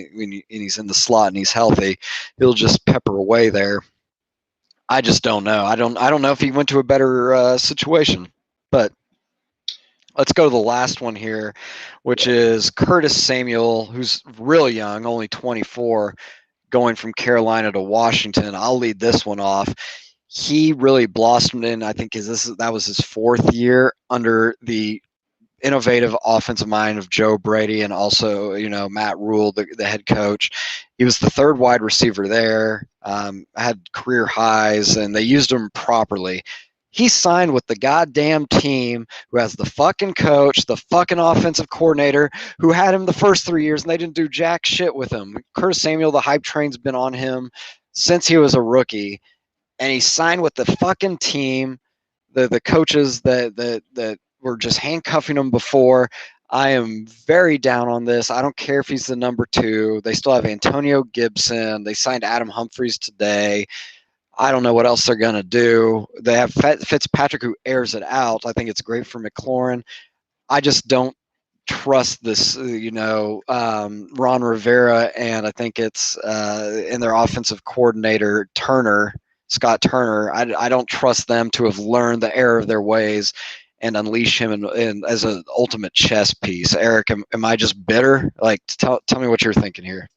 he's in the slot and he's healthy. He'll just pepper away there. I just don't know. I don't know if he went to a better situation. But let's go to the last one here, which is Curtis Samuel, who's really young, only 24, going from Carolina to Washington. I'll lead this one off. He really blossomed in, I think, that was his 4th year under the innovative offensive mind of Joe Brady and also, Matt Rule, the head coach. He was the 3rd wide receiver there, had career highs, and they used him properly. He signed with the goddamn team who has the fucking coach, the fucking offensive coordinator, who had him the first 3 years, and they didn't do jack shit with him. Curtis Samuel, the hype train's been on him since he was a rookie, and he signed with the fucking team, the coaches that were just handcuffing him before. I am very down on this. I don't care if he's the number 2. They still have Antonio Gibson. They signed Adam Humphries today. I don't know what else they're going to do. They have Fitzpatrick who airs it out. I think it's great for McLaurin. I just don't trust this, Ron Rivera, and I think it's in their offensive coordinator, Scott Turner. I don't trust them to have learned the error of their ways and unleash him as an ultimate chess piece. Eric, am I just bitter? Like, tell me what you're thinking here.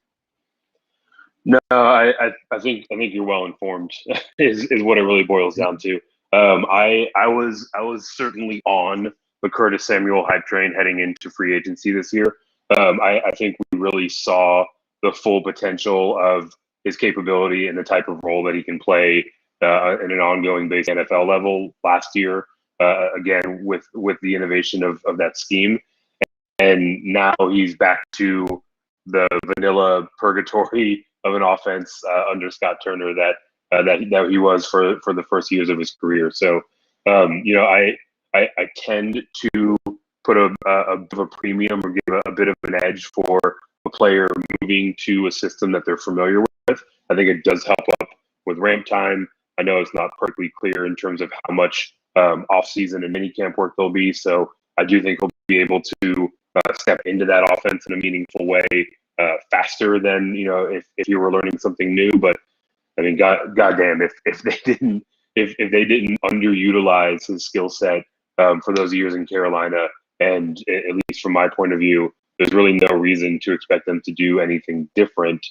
No, I think you're well informed is what it really boils down to. I was certainly on the Curtis Samuel hype train heading into free agency this year. I think we really saw the full potential of his capability and the type of role that he can play in an ongoing base NFL level last year. Again, with the innovation of that scheme, and now he's back to the vanilla purgatory of an offense under Scott Turner that he was for the first years of his career. So, I tend to put a bit of a premium or give a bit of an edge for a player moving to a system that they're familiar with. I think it does help up with ramp time. I know it's not perfectly clear in terms of how much off-season and minicamp work there'll be. So I do think he'll be able to step into that offense in a meaningful way faster than if you were learning something new. But I mean, goddamn, if they didn't underutilize his skill set for those years in Carolina, and at least from my point of view, there's really no reason to expect them to do anything different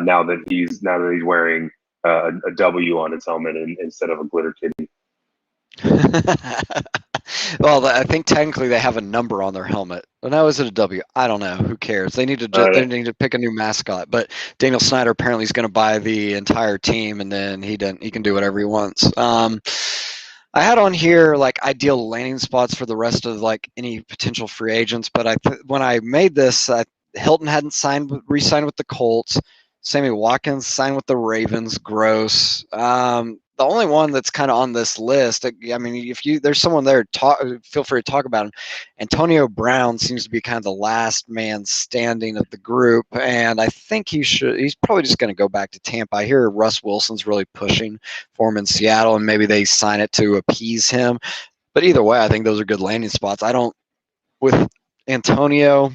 now that he's wearing a W on his helmet instead of a glitter kitty. Well, I think technically they have a number on their helmet. Well, now is it a W? I don't know. Who cares? They need to pick a new mascot. But Daniel Snyder apparently is going to buy the entire team, and then he can do whatever he wants. I had on here like ideal landing spots for the rest of like any potential free agents, but when I made this, Hilton hadn't re-signed with the Colts. Sammy Watkins signed with the Ravens. Gross. The only one that's kind of on this list, I mean, if there's someone there, feel free to talk about him. Antonio Brown seems to be kind of the last man standing of the group, and I think he's probably just going to go back to Tampa. I hear Russ Wilson's really pushing for him in Seattle, and maybe they sign it to appease him. But either way, I think those are good landing spots. With Antonio,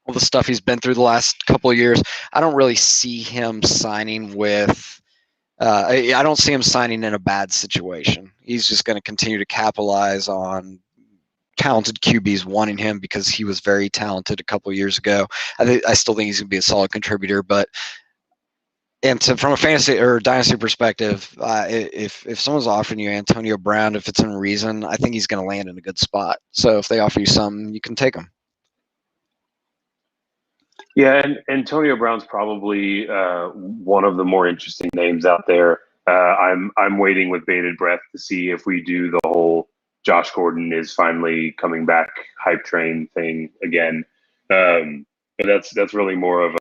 all the stuff he's been through the last couple of years, I don't really see him signing with. I don't see him signing in a bad situation. He's just going to continue to capitalize on talented QBs wanting him because he was very talented a couple of years ago. I still think he's going to be a solid contributor, but from a fantasy or dynasty perspective, if someone's offering you Antonio Brown, if it's in reason, I think he's going to land in a good spot. So if they offer you something, you can take him. Yeah, and Antonio Brown's probably one of the more interesting names out there. I'm waiting with bated breath to see if we do the whole Josh Gordon is finally coming back hype train thing again. But that's really more of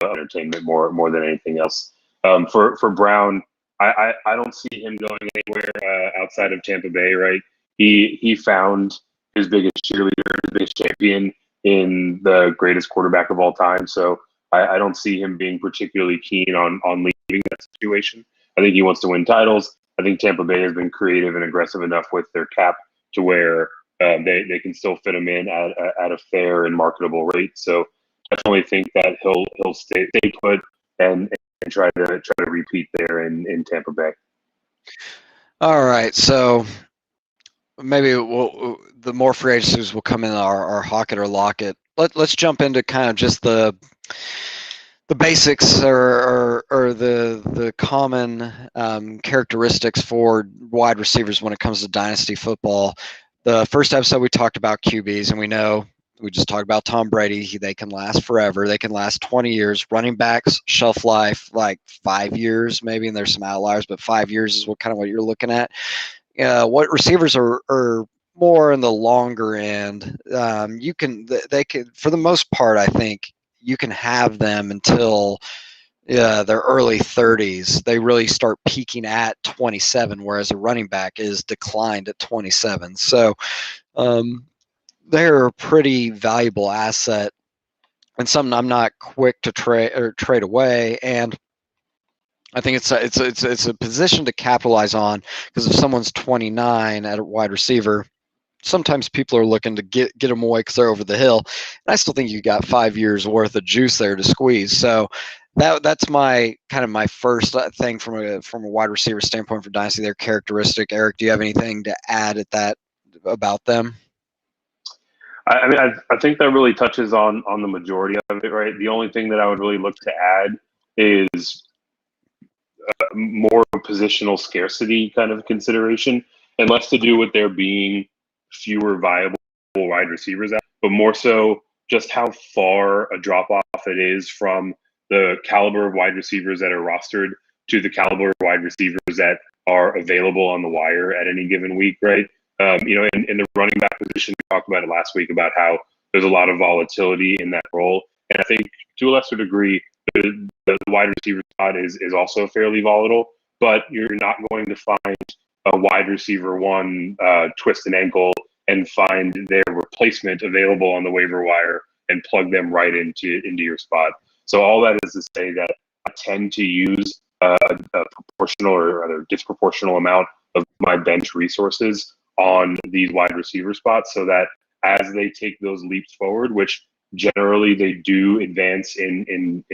entertainment more than anything else. For Brown, I don't see him going anywhere outside of Tampa Bay. Right? He found his biggest cheerleader, his biggest champion in the greatest quarterback of all time. So I don't see him being particularly keen on leaving that situation. I think he wants to win titles. I think Tampa Bay has been creative and aggressive enough with their cap to where they can still fit him in at a fair and marketable rate. So definitely think that he'll stay put and try to repeat there in Tampa Bay. All right, so maybe the more free agencies will come in our Hawk It or Lock It. Let's jump into kind of just the basics or the common characteristics for wide receivers when it comes to dynasty football. The first episode we talked about QBs, and we just talked about Tom Brady. They can last forever. They can last 20 years. Running backs, shelf life, like 5 years maybe, and there's some outliers, but 5 years is what you're looking at. What receivers are more in the longer end. They can, for the most part, I think you can have them until their early 30s. They really start peaking at 27, whereas a running back is declined at 27. So they're a pretty valuable asset and something I'm not quick to trade away. And I think it's a position to capitalize on, because if someone's 29 at a wide receiver, sometimes people are looking to get them away because they're over the hill. And I still think you got 5 years worth of juice there to squeeze. So that's my first thing from a wide receiver standpoint for dynasty. Their characteristic. Eric, do you have anything to add about them? I mean, I think that really touches on the majority of it, right? The only thing that I would really look to add is more of a positional scarcity kind of consideration, and less to do with there being fewer viable wide receivers out, but more so just how far a drop off it is from the caliber of wide receivers that are rostered to the caliber of wide receivers that are available on the wire at any given week, right? In the running back position, we talked about it last week about how there's a lot of volatility in that role. And I think to a lesser degree, the wide receiver spot is also fairly volatile, but you're not going to find a wide receiver one twist an ankle and find their replacement available on the waiver wire and plug them right into your spot. So all that is to say that I tend to use a proportional or rather disproportional amount of my bench resources on these wide receiver spots, so that as they take those leaps forward, which generally they do advance in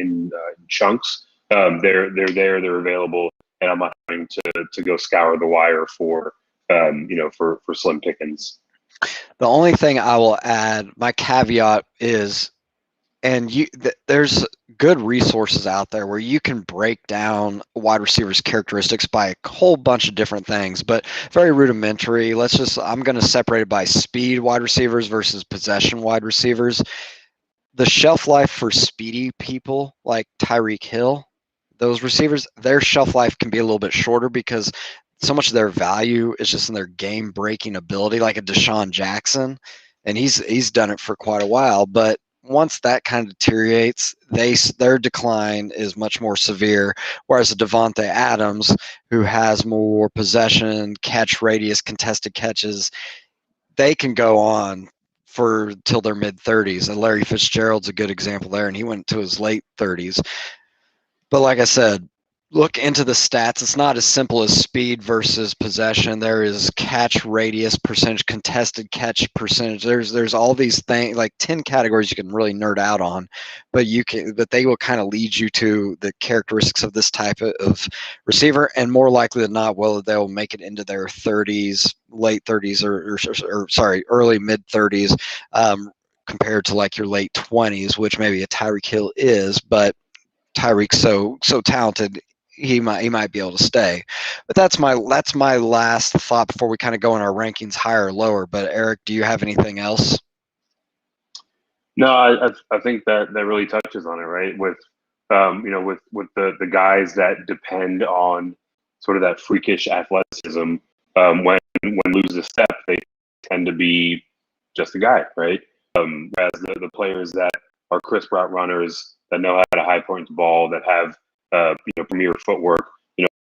chunks, they're there, they're available, and I'm not having to go scour the wire for slim pickings. The only thing I will add, my caveat is, and there's good resources out there where you can break down wide receivers' characteristics by a whole bunch of different things, but very rudimentary. I'm going to separate it by speed wide receivers versus possession wide receivers. The shelf life for speedy people like Tyreek Hill, those receivers, their shelf life can be a little bit shorter because so much of their value is just in their game breaking ability, like a Deshaun Jackson, and he's done it for quite a while. But once that kind of deteriorates, their decline is much more severe. Whereas a Devontae Adams, who has more possession, catch radius, contested catches, they can go on for till their mid 30s. And Larry Fitzgerald's a good example there, and he went to his late 30s. But like I said, look into the stats. It's not as simple as speed versus possession. There is catch radius percentage, contested catch percentage. There's all these things, like 10 categories you can really nerd out on, but they will kind of lead you to the characteristics of this type of receiver, and more likely than not, whether they'll make it into their 30s, late 30s, or early mid 30s, compared to like your late 20s, which maybe a Tyreek Hill is, but Tyreek's so talented, he might be able to stay. But that's my last thought before we kind of go in our rankings higher or lower. But Eric, do you have anything else? No, I think that really touches on it, right? With with the guys that depend on sort of that freakish athleticism, when lose a step, they tend to be just a guy, right? Whereas the players that are crisp route runners, that know how to high point the ball, that have premier footwork,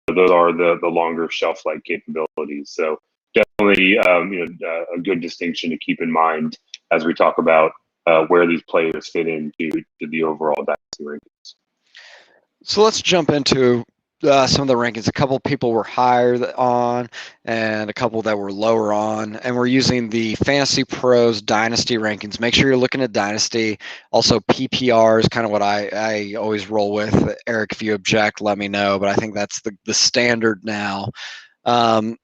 those are the longer shelf life capabilities. So definitely a good distinction to keep in mind as we talk about where these players fit into the overall dynasty rankings. So let's jump into some of the rankings. A couple people were higher on and a couple that were lower on, and we're using the Fantasy Pros Dynasty rankings. Make sure you're looking at Dynasty. Also, PPR is kind of what I always roll with. Eric, if you object, let me know, but I think that's the standard now. Why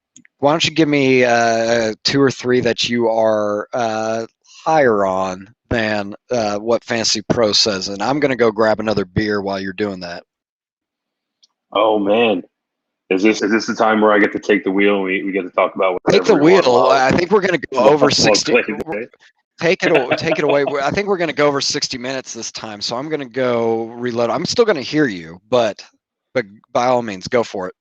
don't you give me 2 or 3 that you are higher on than what Fantasy Pro says, and I'm going to go grab another beer while you're doing that. Oh man, is this the time where I get to take the wheel and we get to talk about take the wheel? I think we're going to go over 60. Take it away. I think we're going to go over 60 minutes this time, so I'm going to go reload. I'm still going to hear you, but by all means, go for it.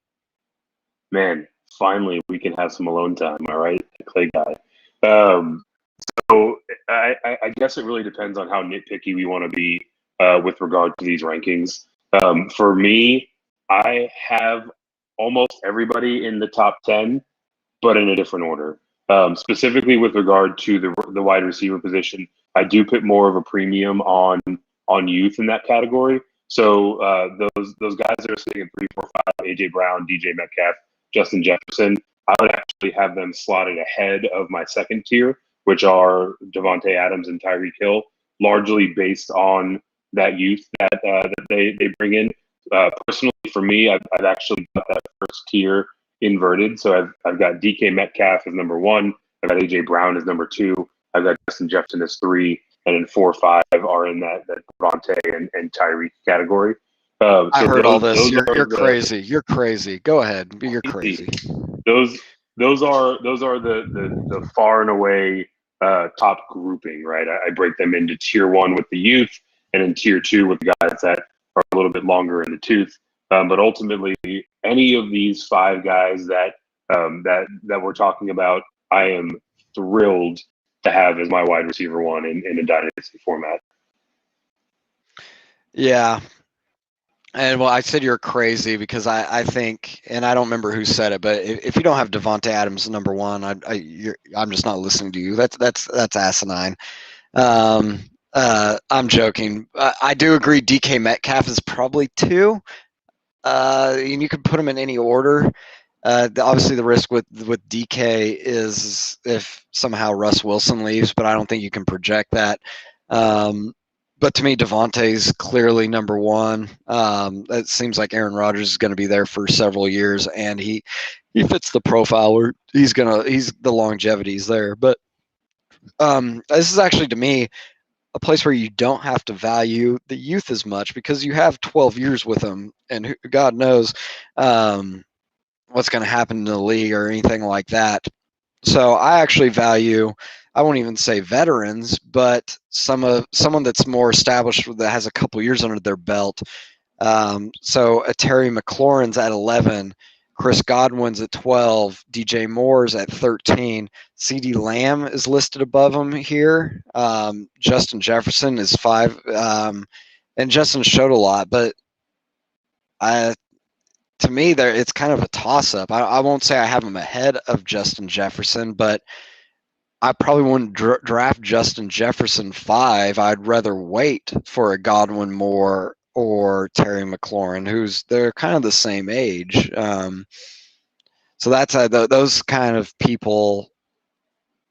Man, finally we can have some alone time. All right, Clay guy. So I guess it really depends on how nitpicky we want to be with regard to these rankings. For me, I have almost everybody in the top 10, but in a different order. Specifically with regard to the wide receiver position, I do put more of a premium on youth in that category. So those guys that are sitting at 3, 4, 5, AJ Brown, DJ Metcalf, Justin Jefferson, I would actually have them slotted ahead of my second tier, which are Devontae Adams and Tyreek Hill, largely based on that youth that they bring in. Personally, for me, I've actually got that first tier inverted. So I've got DK Metcalf as number 1. I've got AJ Brown as number 2. I've got Justin Jefferson as 3, and then 4, 5 are in that Devontae and Tyreek category. I So heard all this. those are You're the crazy. You're crazy. Go ahead. You're crazy. those those are the far and away top grouping, right? I break them into tier one with the youth, and in tier two with the guys that are a little bit longer in the tooth. But ultimately, any of these five guys that we're talking about, I am thrilled to have as my wide receiver one in a dynasty format. Yeah. And well, I said you're crazy because I think, and I don't remember who said it, but if you don't have Devonte Adams number one, I'm just not listening to you. That's asinine. I'm joking. I do agree. DK Metcalf is probably two. And you can put them in any order. Obviously, the risk with DK is if somehow Russ Wilson leaves, but I don't think you can project that. But to me, Devontae's clearly number one. It seems like Aaron Rodgers is going to be there for several years, and he fits the profile where he's the longevity's there. But this is actually to me a place where you don't have to value the youth as much because you have 12 years with them, and God knows what's going to happen in the league or anything like that. So I actually value, I won't even say veterans, but someone that's more established that has a couple years under their belt. So a Terry McLaurin's at 11, Chris Godwin's at 12, DJ Moore's at 13, CD Lamb is listed above him here. Justin Jefferson is 5, and Justin showed a lot, but to me, it's kind of a toss-up. I won't say I have him ahead of Justin Jefferson, but I probably wouldn't draft Justin Jefferson 5. I'd rather wait for a Godwin Moore or Terry McLaurin, they're kind of the same age. So that's those kind of people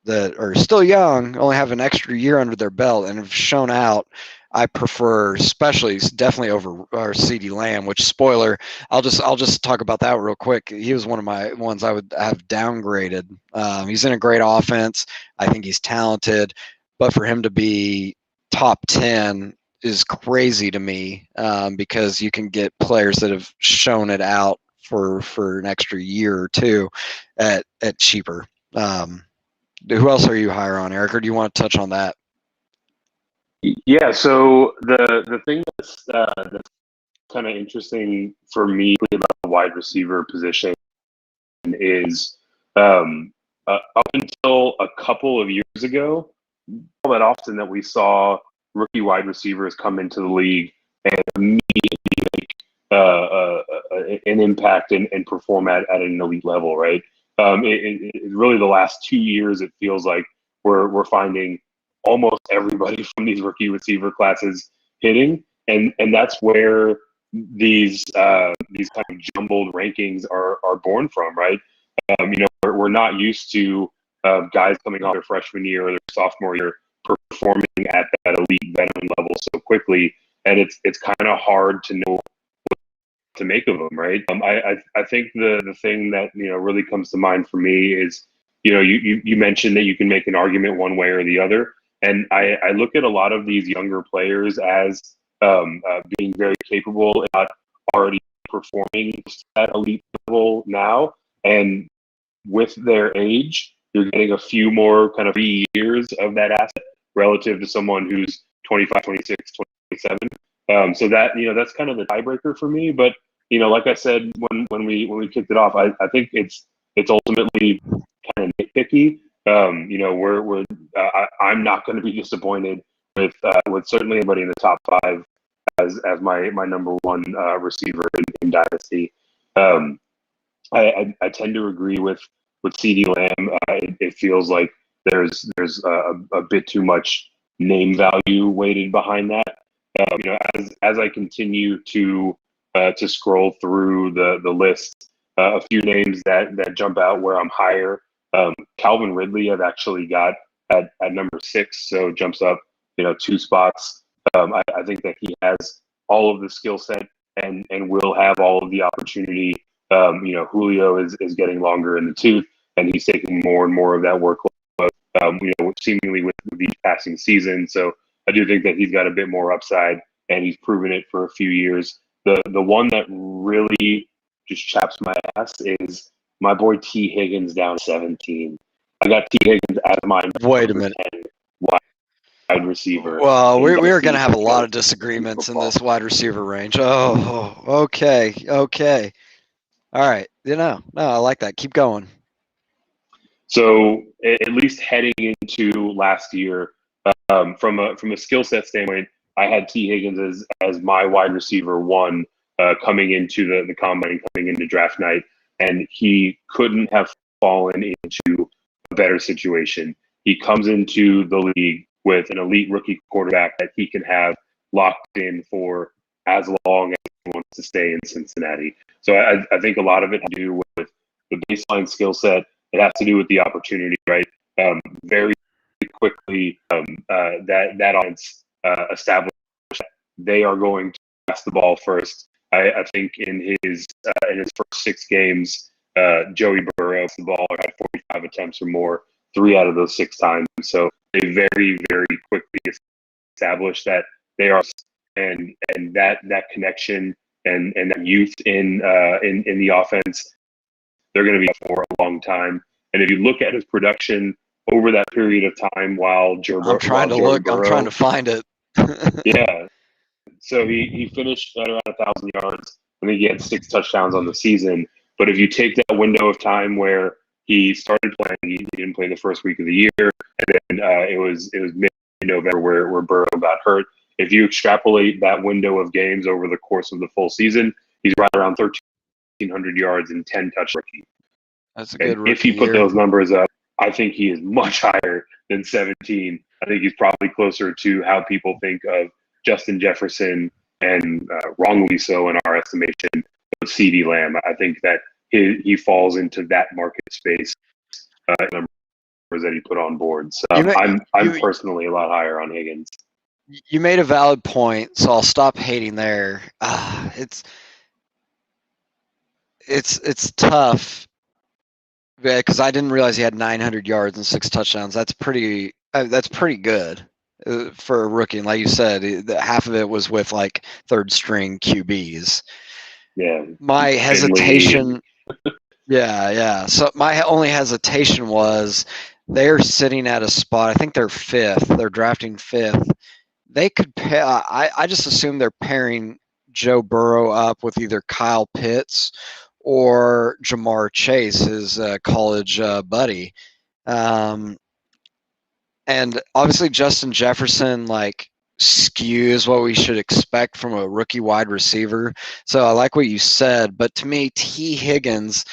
that are still young, only have an extra year under their belt, and have shown out. I prefer, especially, definitely over our CD Lamb. Which, spoiler, I'll just talk about that real quick. He was one of my ones I would have downgraded. He's in a great offense. I think he's talented, but for him to be top 10 is crazy to me, because you can get players that have shown it out for an extra year or two at cheaper. Who else are you higher on, Eric, or do you want to touch on that? Yeah, so the thing that's kind of interesting for me about the wide receiver position is up until a couple of years ago, all that often that we saw rookie wide receivers come into the league and immediately make an impact and perform at an elite level, right? Really the last 2 years, it feels like we're finding almost everybody from these rookie receiver classes hitting, and that's where these kind of jumbled rankings are born from, right? We're not used to guys coming off their freshman year or their sophomore year performing at that elite veteran level so quickly, and it's kind of hard to know what to make of them, right? I think the thing that really comes to mind for me is you mentioned that you can make an argument one way or the other, and I look at a lot of these younger players as being very capable and not already performing at elite level now, and with their age, you're getting a few more kind of 3 years of that asset relative to someone who's 25, 26, 27. So that's kind of the tiebreaker for me. But like I said when we kicked it off, I think it's ultimately kind of nitpicky. I'm not going to be disappointed with certainly anybody in the top five as my number one receiver in Dynasty. I tend to agree with CD Lamb. It feels like there's a bit too much name value weighted behind that. As I continue to scroll through the list, a few names that jump out where I'm higher. Calvin Ridley, I've actually got at number 6, so jumps up 2 spots. I think that he has all of the skill set and will have all of the opportunity. Julio is getting longer in the tooth, and he's taking more and more of that workload, seemingly with each passing season. So I do think that he's got a bit more upside, and he's proven it for a few years. The one that really just chaps my ass is my boy T. Higgins down 17. I got T. Higgins as my Wait a number minute. 10 wide receiver. Well, in we are going Dynasty to have a lot of fantasy disagreements in football. this wide receiver range. Oh, okay, okay. All right. No, I like that. Keep going. So at least heading into last year, from a skill set standpoint, I had T. Higgins as my wide receiver one coming into the combine, coming into draft night, and he couldn't have fallen into a better situation. He comes into the league with an elite rookie quarterback that he can have locked in for as long as he wants to stay in Cincinnati. So I think a lot of it has to do with the baseline skill set. It has to do with the opportunity, right? Very quickly, that offense established that they are going to pass the ball first. I think in his first 6 games, Joey Burrow the ball had 45 attempts or more 3 out of those 6 times. So they very quickly established that they are, and that connection and that youth in the offense, they're going to be for a long time. And if you look at his production over that period of time while I'm trying to Joey look. I'm trying Burrow, to find it. yeah. So he finished at around 1,000 yards. I think he had 6 touchdowns on the season. But if you take that window of time where he started playing, he didn't play the first week of the year, and then it was mid-November where Burrow got hurt. If you extrapolate that window of games over the course of the full season, he's right around 1,300 yards and 10 touchdowns. That's a And good if rookie he put year. those numbers up, I think he is much higher than 17. I think he's probably closer to how people think of Justin Jefferson, and wrongly so in our estimation, of CeeDee Lamb. I think that he falls into that market space numbers that he put on board. So I'm personally a lot higher on Higgins. You made a valid point, so I'll stop hating there. It's tough because I didn't realize he had 900 yards and 6 touchdowns. That's pretty good for a rookie. And like you said, half of it was with like third string QBs. Yeah, my hesitation. Yeah. So my only hesitation was they're sitting at a spot. I think they're fifth. They're drafting fifth. They could pair. I just assume they're pairing Joe Burrow up with either Kyle Pitts or Jamar Chase, his college buddy. And obviously Justin Jefferson skews what we should expect from a rookie wide receiver. So I like what you said, but to me, T. Higgins,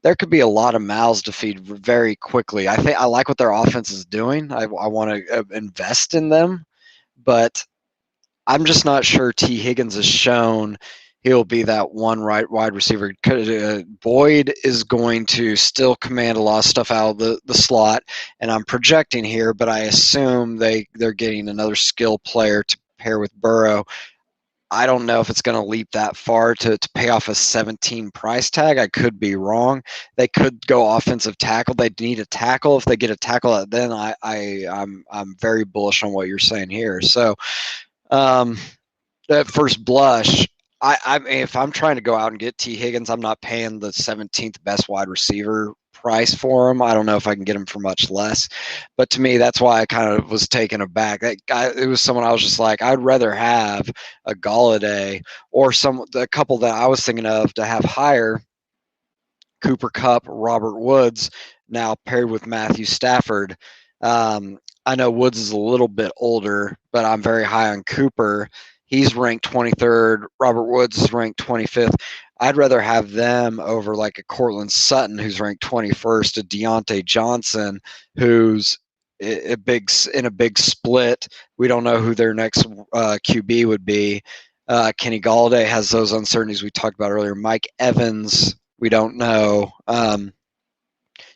there could be a lot of mouths to feed very quickly. I think I like what their offense is doing. I want to invest in them, but I'm just not sure T. Higgins has shown he'll be that one right wide receiver. Boyd is going to still command a lot of stuff out of the slot, and I'm projecting here, but I assume they're getting another skill player to pair with Burrow. I don't know if it's going to leap that far to pay off a 17 price tag. I could be wrong. They could go offensive tackle. They need a tackle. If they get a tackle, then I'm very bullish on what you're saying here. So at first blush, I mean, if I'm trying to go out and get T. Higgins, I'm not paying the 17th best wide receiver price for him. I don't know if I can get him for much less, but to me, that's why I kind of was taken aback. That guy, it was someone I was just like, I'd rather have a Golladay or a couple that I was thinking of to have higher. Cooper Kupp, Robert Woods, now paired with Matthew Stafford. I know Woods is a little bit older, but I'm very high on Cooper. He's ranked 23rd. Robert Woods is ranked 25th. I'd rather have them over like a Cortland Sutton, who's ranked 21st, a Deontay Johnson, who's in a big split. We don't know who their next QB would be. Kenny Golladay has those uncertainties we talked about earlier. Mike Evans, we don't know.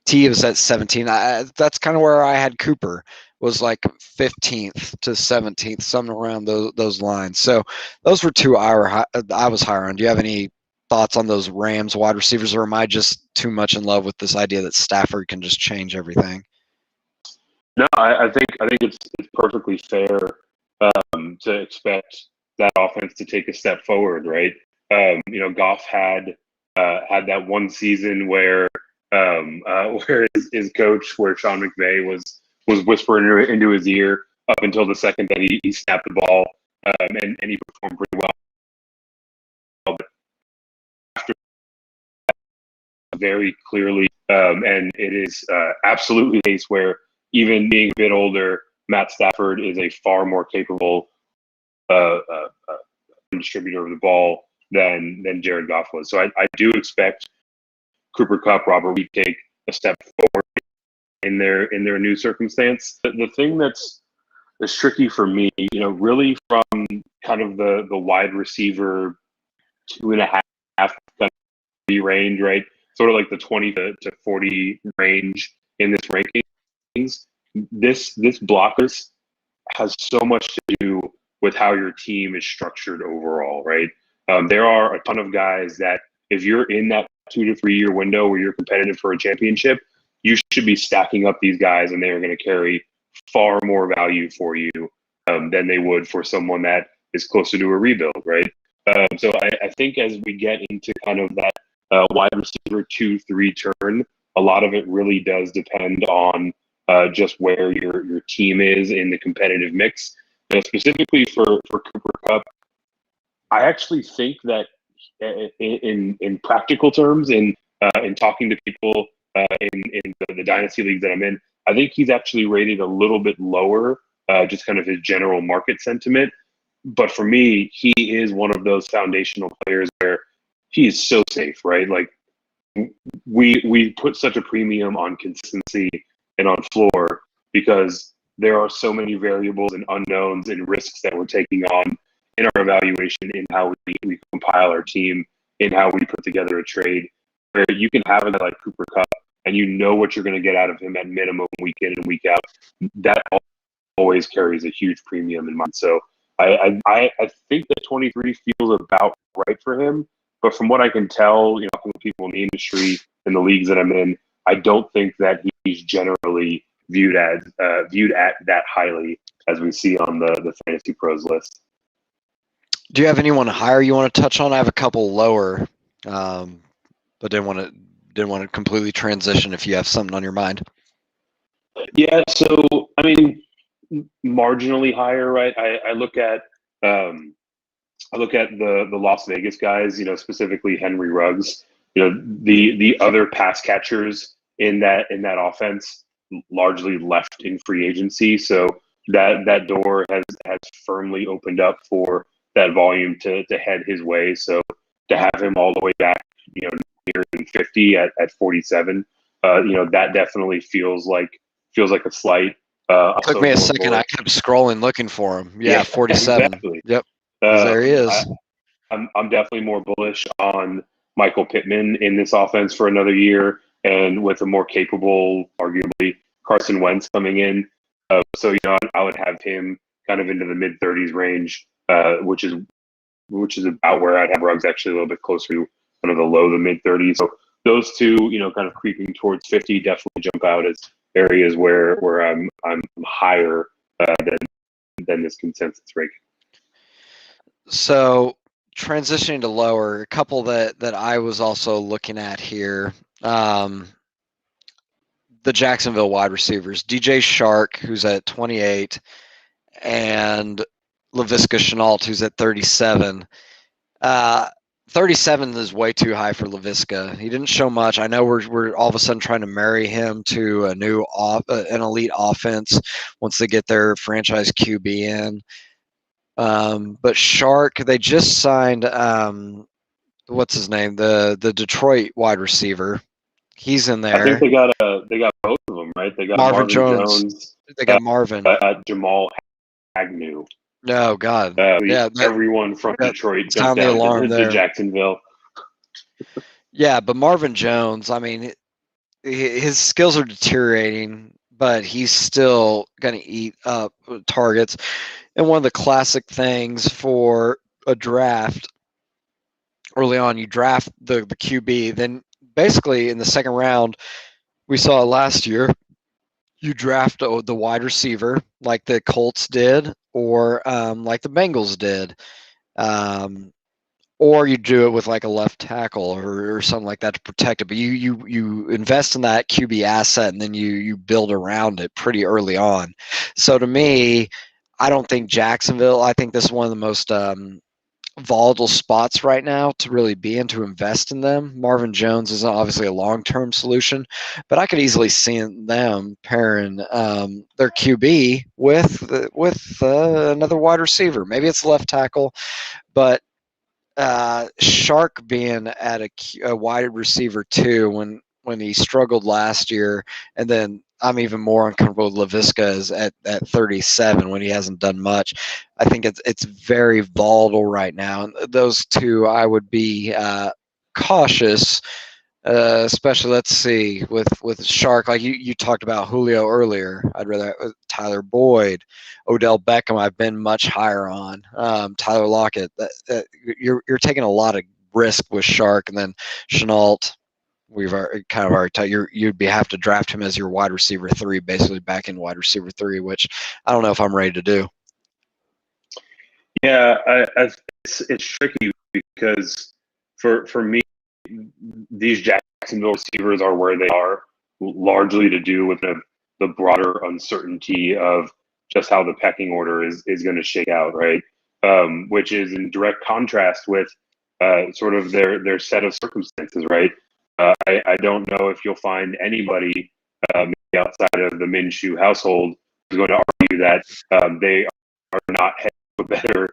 T was at 17. That's kind of where I had Cooper, was like 15th to 17th, something around those lines. So those were two I was higher on. Do you have any thoughts on those Rams wide receivers, or am I just too much in love with this idea that Stafford can just change everything? No, I think it's perfectly fair to expect that offense to take a step forward, right? Goff had that one season where where his coach, where Sean McVay was whispering into his ear up until the second that he snapped the ball, and he performed pretty well. But after very clearly, and it is absolutely the case where even being a bit older, Matt Stafford is a far more capable distributor of the ball than Jared Goff was. So I do expect Cooper Kupp, Robert Wheat take a step forward in their new circumstance. The thing that's tricky for me, really from kind of the wide receiver 2.5 kind of range, right? Sort of like the 20 to 40 range in this rankings. This blockers has so much to do with how your team is structured overall, right? There are a ton of guys that if you're in that 2 to 3 year window where you're competitive for a championship, you should be stacking up these guys, and they are going to carry far more value for you than they would for someone that is closer to a rebuild, right? So I think as we get into kind of that wide receiver 2-3 turn, a lot of it really does depend on just where your team is in the competitive mix. Specifically for Cooper Kupp, I actually think that in practical terms, in talking to people in the dynasty leagues that I'm in, I think he's actually rated a little bit lower, just kind of his general market sentiment. But for me, he is one of those foundational players where he is so safe, right? Like we put such a premium on consistency and on floor because there are so many variables and unknowns and risks that we're taking on in our evaluation, in how we compile our team, in how we put together a trade, where you can have a guy like Cooper Kupp and you know what you're going to get out of him at minimum week in and week out. That always carries a huge premium in mind. So I think that 23 feels about right for him. But from what I can tell, from people in the industry, in the leagues that I'm in, I don't think that he's generally viewed at that highly as we see on the Fantasy Pros list. Do you have anyone higher you want to touch on? I have a couple lower, but didn't want to completely transition if you have something on your mind. Yeah, so I mean, marginally higher, right? I look at the Las Vegas guys, specifically Henry Ruggs. The other pass catchers in that offense largely left in free agency, so that door has firmly opened up for that volume to head his way. So to have him all the way back, near 50 at 47, that definitely feels like a slight. Took me a second. I kept scrolling looking for him. Yeah, 47. Exactly. Yep. There he is. I'm definitely more bullish on Michael Pittman in this offense for another year, and with a more capable, arguably, Carson Wentz coming in. So I would have him kind of into the mid 30s range, which is about where I'd have Ruggs actually a little bit closer to kind of the low to mid 30s. So those two, kind of creeping towards 50, definitely jump out as areas where I'm higher than this consensus ranking. So transitioning to lower, a couple that I was also looking at here. The Jacksonville wide receivers, DJ Shark, who's at 28, and Laviska Shenault, who's at 37. 37 is way too high for Laviska. He didn't show much. I know we're all of a sudden trying to marry him to an elite offense once they get their franchise QB in. But Shark, they just signed what's his name? The Detroit wide receiver. He's in there. I think they got both of them, right? They got Marvin Jones. They got Marvin. Jamal Agnew. Oh God. Yeah, everyone from Detroit jumped down the alarm to Jacksonville. Yeah, but Marvin Jones, I mean, his skills are deteriorating, but he's still going to eat up targets. And one of the classic things for a draft early on, you draft the QB, then basically in the second round, we saw last year, you draft the wide receiver like the Colts did, or like the Bengals did, or you do it with like a left tackle or something like that to protect it. But you invest in that QB asset and then you build around it pretty early on. So to me, I don't think Jacksonville. I think this is one of the most volatile spots right now to really be in, to invest in them. Marvin Jones is obviously a long-term solution, but I could easily see them pairing their QB with another wide receiver. Maybe it's left tackle, but Shark being at a wide receiver too when he struggled last year, and then I'm even more uncomfortable with LaVisca at 37 when he hasn't done much. I think it's very volatile right now, and those two I would be cautious, especially let's see with Shark, like you talked about Julio earlier. I'd rather Tyler Boyd, Odell Beckham. I've been much higher on Tyler Lockett. You're taking a lot of risk with Shark, and then Chenault. We've kind of already talked. You'd have to draft him as your wide receiver 3, basically back in wide receiver 3, which I don't know if I'm ready to do. Yeah, it's tricky because for me, these Jacksonville receivers are where they are, largely to do with the broader uncertainty of just how the pecking order is going to shake out, right? Which is in direct contrast with sort of their set of circumstances, right? I don't know if you'll find anybody outside of the Minshew household who's going to argue that they are not heading to a better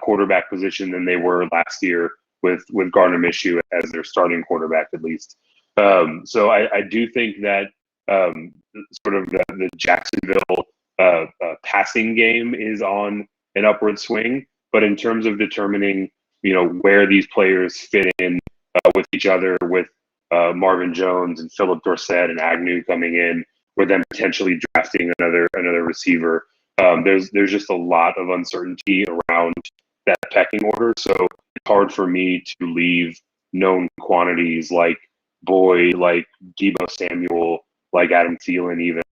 quarterback position than they were last year with Gardner Minshew as their starting quarterback, at least. So I do think that sort of the Jacksonville passing game is on an upward swing. But in terms of determining, where these players fit in with each other, with Marvin Jones and Philip Dorsett and Agnew coming in, with them potentially drafting another receiver, there's just a lot of uncertainty around that pecking order. So it's hard for me to leave known quantities like Boyd, like Deebo Samuel, like Adam Thielen, even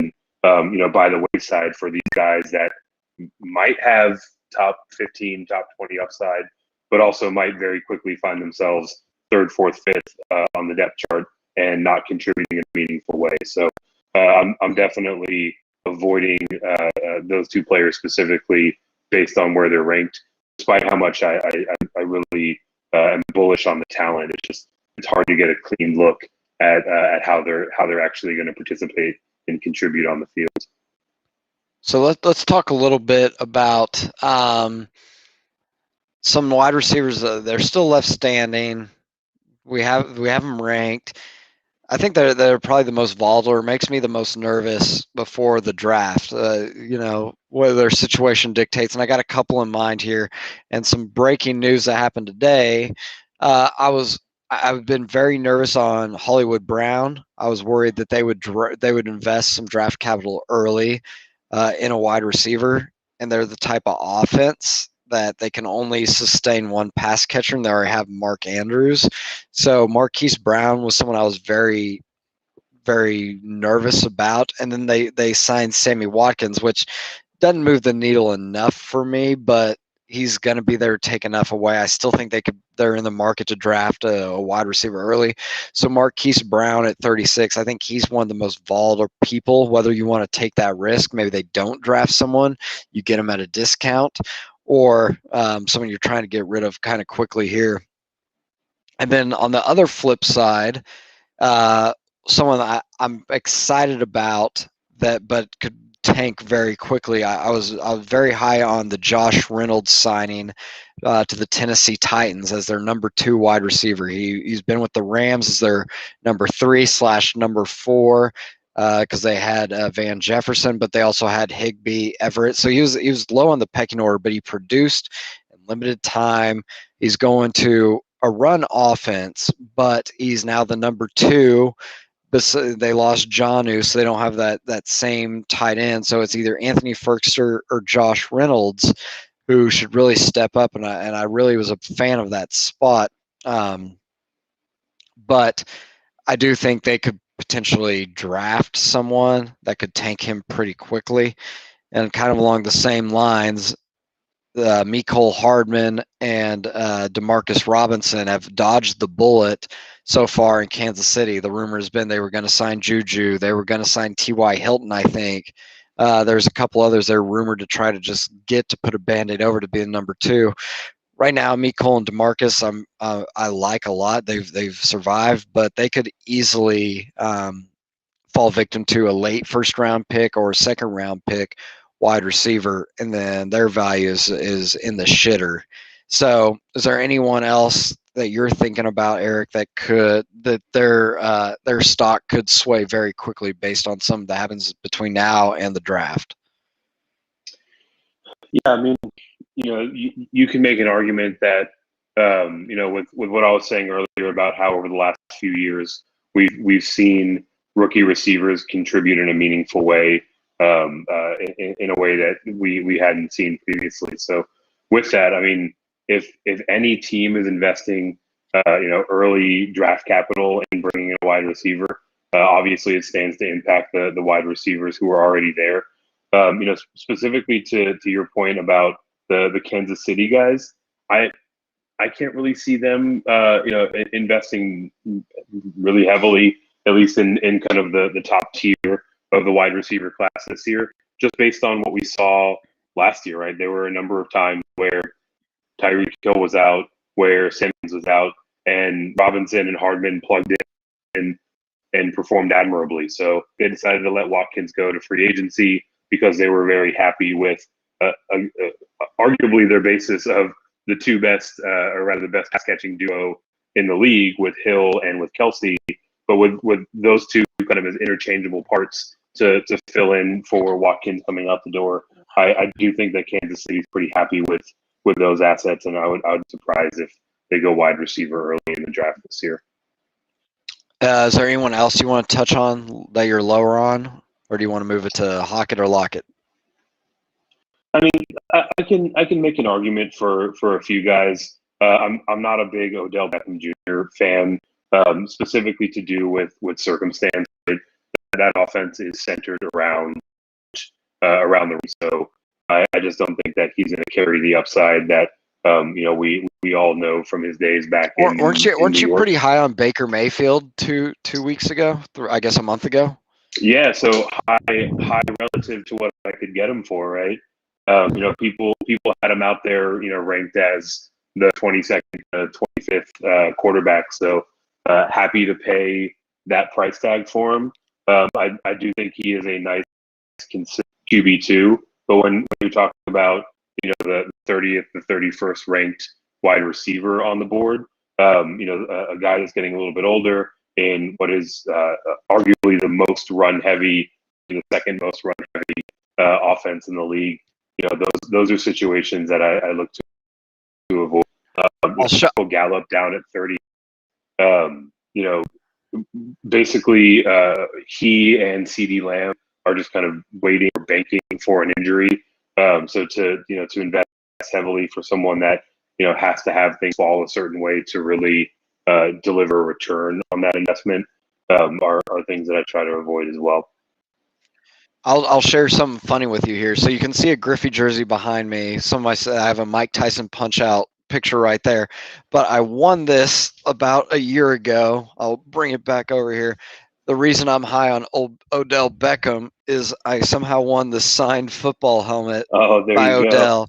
by the wayside for these guys that might have top 15, top 20 upside, but also might very quickly find themselves third, fourth, fifth on the depth chart and not contributing in a meaningful way. So I'm definitely avoiding those two players specifically based on where they're ranked. Despite how much I really am bullish on the talent, it's hard to get a clean look at how they're actually going to participate and contribute on the field. So let's talk a little bit about some wide receivers. They're still left standing. We have them ranked. I think they're probably the most volatile, or makes me the most nervous before the draft. Whether their situation dictates, and I got a couple in mind here, and some breaking news that happened today. I've been very nervous on Hollywood Brown. I was worried that they would invest some draft capital early in a wide receiver, and they're the type of offense that they can only sustain one pass catcher, and they already have Mark Andrews. So Marquise Brown was someone I was very, very nervous about. And then they signed Sammy Watkins, which doesn't move the needle enough for me, but he's going to be there to take enough away. I still think they're in the market to draft a wide receiver early. So Marquise Brown at 36, I think he's one of the most volatile people, whether you want to take that risk. Maybe they don't draft someone, you get them at a discount, or someone you're trying to get rid of kind of quickly here. And then on the other flip side, someone that I'm excited about that, but could tank very quickly. I was very high on the Josh Reynolds signing to the Tennessee Titans as their number 2 wide receiver. He's been with the Rams as their number 3/number 4 because they had Van Jefferson, but they also had Higbee, Everett. So he was low on the pecking order, but he produced in limited time. He's going to a run offense, but he's now the number 2. They lost Jonnu, so they don't have that same tight end. So it's either Anthony Ferkster or Josh Reynolds who should really step up, and I really was a fan of that spot. But I do think they could potentially draft someone that could tank him pretty quickly. And kind of along the same lines, Mecole Hardman and Demarcus Robinson have dodged the bullet so far in Kansas City. The rumor has been they were going to sign Juju. They were going to sign T.Y. Hilton, I think. There's a couple others they're rumored to try to just get to put a Band-Aid over to be the number 2. Right now, Mecole and Demarcus, I like a lot. They've survived, but they could easily fall victim to a late first round pick or a second round pick wide receiver, and then their value is in the shitter. So is there anyone else that you're thinking about, Eric, that their stock could sway very quickly based on something that happens between now and the draft? Yeah, I mean, you can make an argument that with what I was saying earlier about how over the last few years we've seen rookie receivers contribute in a meaningful way, in a way that we hadn't seen previously. So with that, I mean, if any team is investing, early draft capital and bringing in a wide receiver, obviously it stands to impact the wide receivers who are already there. Specifically to your point about the Kansas City guys, I can't really see them, investing really heavily, at least in kind of the top tier of the wide receiver class this year, just based on what we saw last year, right? There were a number of times where Tyreek Hill was out, where Simmons was out, and Robinson and Hardman plugged in and performed admirably. So they decided to let Watkins go to free agency because they were very happy with arguably their basis of the two best, or rather the best pass catching duo in the league with Hill and with Kelsey, but with those two kind of as interchangeable parts to fill in for Watkins coming out the door. I do think that Kansas City is pretty happy with those assets, and I would be surprised if they go wide receiver early in the draft this year. Is there anyone else you want to touch on that you're lower on, or do you want to move it to Hockett or Lockett? I mean, I can make an argument for a few guys. I'm not a big Odell Beckham Jr. fan, specifically to do with circumstance. That offense is centered around the rim, so I just don't think that he's going to carry the upside that we all know from his days back in. Weren't you pretty high on Baker Mayfield two weeks ago? I guess a month ago. Yeah, so high relative to what I could get him for, right? People had him out there, ranked as the 22nd, 25th quarterback. So happy to pay that price tag for him. I do think he is a nice, consistent QB2. But when you're talking about the 30th, the 31st ranked wide receiver on the board, a guy that's getting a little bit older in what is arguably the most run heavy, the second most run heavy offense in the league. Those are situations that I look to avoid. Gallup down at 30. Basically, he and CeeDee Lamb are just kind of waiting or banking for an injury. So to invest heavily for someone that has to have things fall a certain way to really deliver a return on that investment are things that I try to avoid as well. I'll share something funny with you here. So you can see a Griffey jersey behind me. I have a Mike Tyson punch out picture right there. But I won this about a year ago. I'll bring it back over here. The reason I'm high on Odell Beckham is I somehow won the signed football helmet by Odell.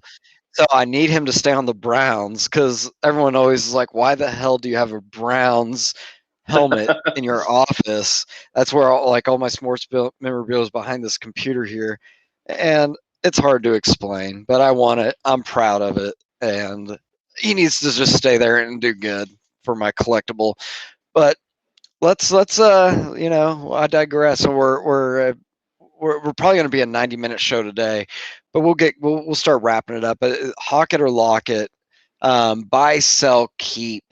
So I need him to stay on the Browns because everyone always is like, why the hell do you have a Browns helmet in your office? That's where all my sports memorabilia is behind this computer here, and it's hard to explain, but I want it. I'm proud of it, and he needs to just stay there and do good for my collectible. But let's I digress. So we're probably going to be a 90-minute show today, but we'll start wrapping it up. Hockett or Lockett, buy, sell, keep.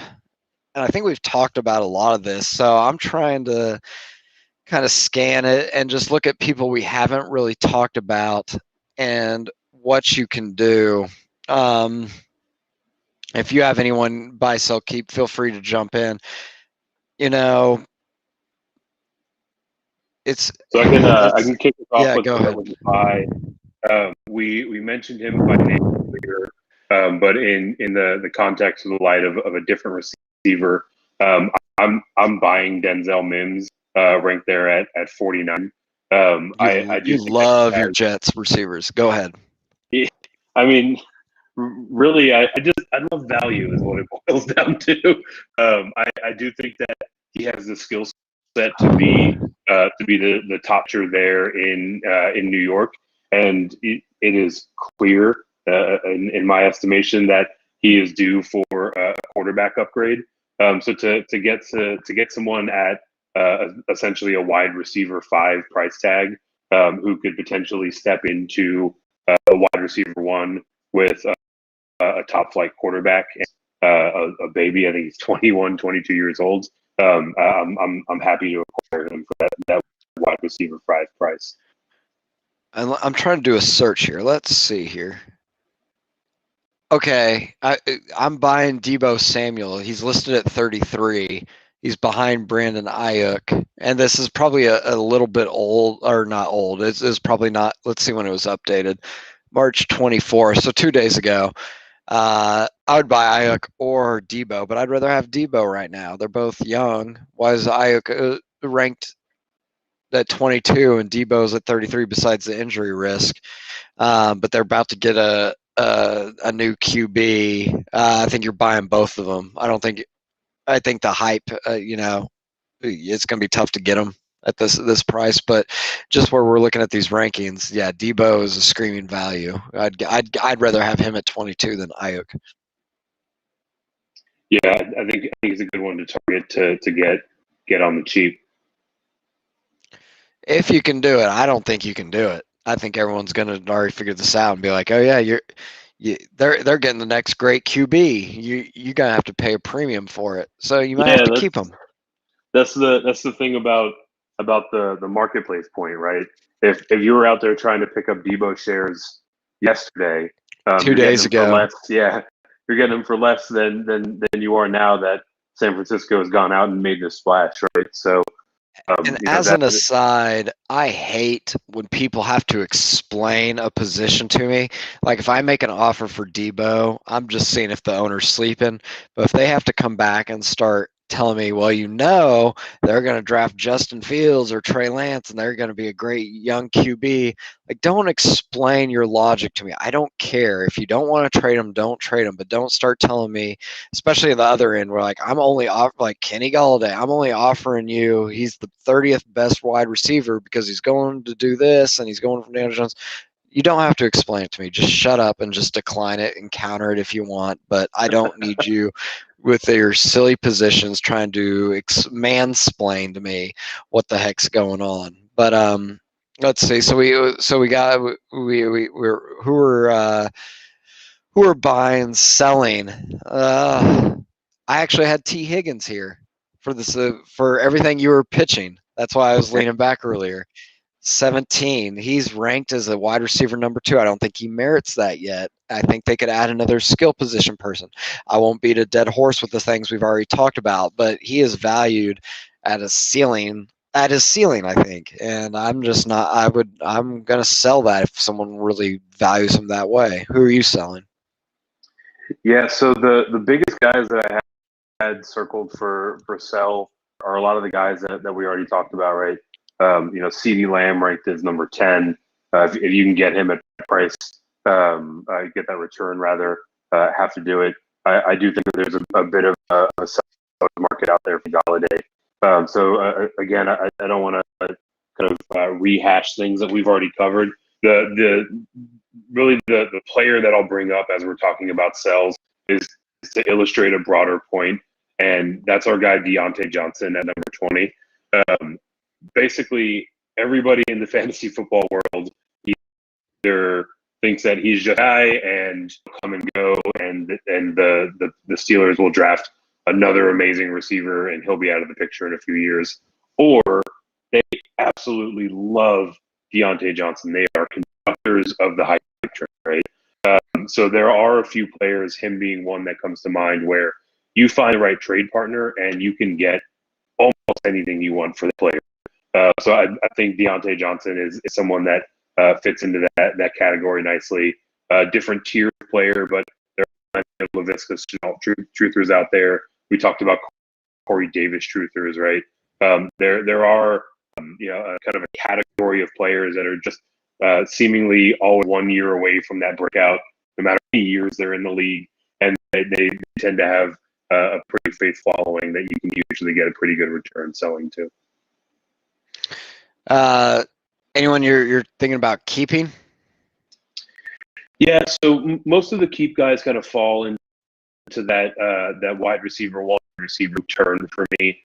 And I think we've talked about a lot of this. So I'm trying to kind of scan it and just look at people we haven't really talked about and what you can do. If you have anyone buy, sell, keep, feel free to jump in. It's so I can kick it off with the buy. We mentioned him by name earlier. But in the context of the light of a different receiver, I'm buying Denzel Mims, ranked there at 49. I do You think that love he your has. Jets receivers. Go ahead. I mean, really, I love value is what it boils down to. I do think that he has the skill set to be the top tier there in New York, and it is clear in my estimation that he is due for a quarterback upgrade. So to get someone at essentially a wide receiver 5 price tag, who could potentially step into a wide receiver 1 with a top flight quarterback, a baby. I think he's 21, 22 years old. I'm happy to acquire him for that wide receiver 5 price. I'm trying to do a search here. Let's see here. Okay, I'm buying Deebo Samuel. He's listed at 33. He's behind Brandon Ayuk, and this is probably a little bit old, or not old. It's probably not. Let's see when it was updated. March 24th, so 2 days ago. I would buy Ayuk or Deebo, but I'd rather have Deebo right now. They're both young. Why is Ayuk ranked at 22 and Deebo's at 33? Besides the injury risk, but they're about to get a new QB. I think you're buying both of them. I think the hype, it's going to be tough to get them at this price, but just where we're looking at these rankings, yeah, Deebo is a screaming value. I'd rather have him at 22 than Ayuk. Yeah, I think he's a good one to target to get on the cheap. If you can do it, I don't think you can do it. I think everyone's going to already figure this out and be like, oh yeah, they're getting the next great QB. You're gonna have to pay a premium for it, so you might have Yeah, to keep them. that's the thing about the marketplace point, right? If you were out there trying to pick up Debo shares yesterday, 2 you're getting days them for ago. less. Yeah, you're getting them for less than you are now that San Francisco has gone out and made this splash, right? So, And as an aside, I hate when people have to explain a position to me. Like if I make an offer for Debo, I'm just seeing if the owner's sleeping. But if they have to come back and start telling me, well, they're going to draft Justin Fields or Trey Lance and they're going to be a great young QB, like don't explain your logic to me. I don't care. If you don't want to trade them, don't trade them. But don't start telling me, especially at the other end, where like I'm only like Kenny Golladay, I'm only offering you, he's the 30th best wide receiver because he's going to do this and he's going from Daniel Jones. You don't have to explain it to me. Just shut up and just decline it and counter it if you want. But I don't need you with your silly positions trying to mansplain to me what the heck's going on. But let's see. So we got we're who are buying, selling. I actually had T. Higgins here for this for everything you were pitching. That's why I was leaning back earlier. 17. He's ranked as a wide receiver number 2. I don't think he merits that yet. I think they could add another skill position person. I won't beat a dead horse with the things we've already talked about, but he is valued at his ceiling, I think. And I'm just not I'm gonna sell that if someone really values him that way. Who are you selling? yeah. So the biggest guys that I had circled for sell are a lot of the guys that we already talked about, right? CD Lamb ranked as number 10. If you can get him at price, get that return rather, have to do it. I do think that there's a bit of a market out there for Golladay. Again, I don't want to kind of rehash things that we've already covered. The really the player that I'll bring up as we're talking about sells is to illustrate a broader point, and that's our guy Deontay Johnson at number 20. Basically, everybody in the fantasy football world either thinks that he's just a guy and come and go, and the Steelers will draft another amazing receiver and he'll be out of the picture in a few years, or they absolutely love Deontay Johnson. They are conductors of the hype train, right? So there are a few players, him being one that comes to mind, where you find the right trade partner and you can get almost anything you want for the player. So I think Deontay Johnson is someone that fits into that category nicely. Different tier player, but Laviska Shenault truthers out there. We talked about Corey Davis truthers, right? There are kind of a category of players that are just seemingly all 1 year away from that breakout, no matter how many years they're in the league, and they tend to have a pretty faith following that you can usually get a pretty good return selling to. Anyone you're thinking about keeping? Yeah, so most of the keep guys kind of fall into that wide receiver turn for me.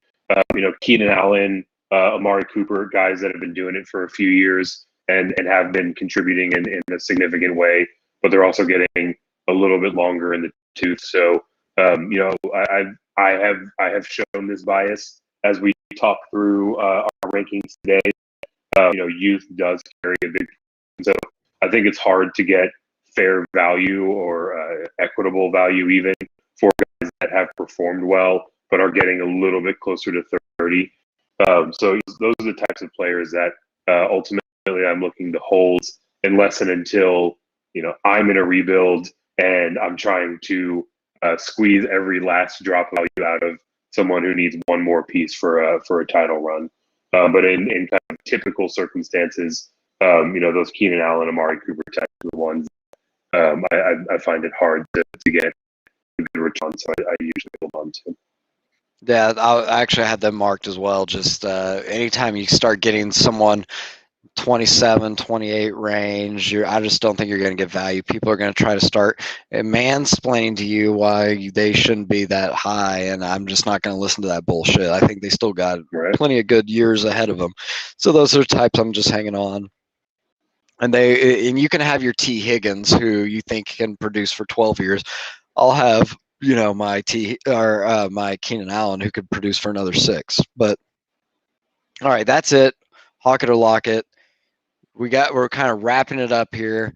Keenan Allen, Amari Cooper, guys that have been doing it for a few years and have been contributing in a significant way, but they're also getting a little bit longer in the tooth. So, I have shown this bias as we talk through our rankings today. Youth does carry a big, so I think it's hard to get fair value or equitable value even for guys that have performed well but are getting a little bit closer to 30. So those are the types of players that ultimately I'm looking to hold unless and until I'm in a rebuild and I'm trying to squeeze every last drop value out of someone who needs one more piece for a title run. But in kind of typical circumstances, those Keenan Allen, Amari Cooper types are the ones I find it hard to get a good return, so I usually hold on to. Yeah, I actually had them marked as well. Just anytime you start getting someone 27, 28 range, I just don't think you're going to get value. People are going to try to start mansplaining to you why they shouldn't be that high, and I'm just not going to listen to that bullshit. I think they still got plenty of good years ahead of them. So those are the types I'm just hanging on. And you can have your T. Higgins, who you think can produce for 12 years. I'll have my my Keenan Allen, who could produce for another 6. But all right, that's it. Hawk it or lock it. We're kind of wrapping it up here.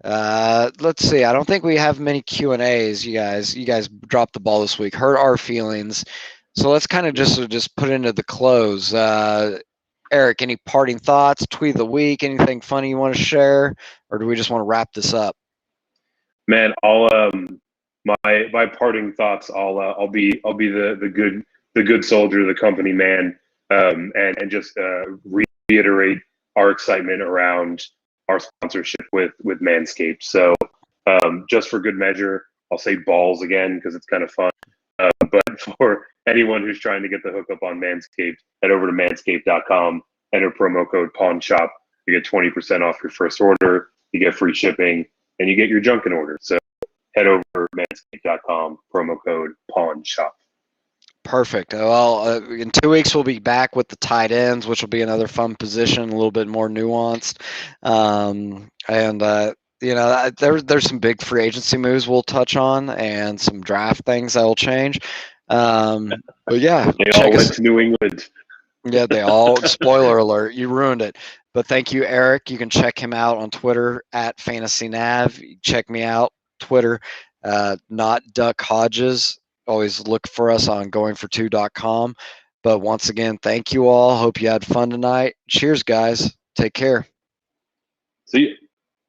Let's see. I don't think we have many Q&As. You guys dropped the ball this week. Hurt our feelings. So let's kind of just put into the close. Eric, any parting thoughts? Tweet of the week? Anything funny you want to share, or do we just want to wrap this up? Man, I'll my parting thoughts. I'll be the good soldier, the company man, and just reiterate our excitement around our sponsorship with Manscaped. So just for good measure, I'll say balls again because it's kind of fun. But for anyone who's trying to get the hookup on Manscaped, head over to manscaped.com, enter promo code PawnShop. You get 20% off your first order. You get free shipping, and you get your junk in order. So head over to manscaped.com, promo code PawnShop. Perfect. Well, in 2 weeks, we'll be back with the tight ends, which will be another fun position, a little bit more nuanced. There's some big free agency moves we'll touch on and some draft things that will change. But yeah, they all went to New England. Yeah, they all. Spoiler alert, you ruined it. But thank you, Eric. You can check him out on Twitter at FantasyNav. Check me out, Twitter, not Duck Hodges. Always look for us on goingfor2.com. But once again, thank you all. Hope you had fun tonight. Cheers, guys. Take care. See you.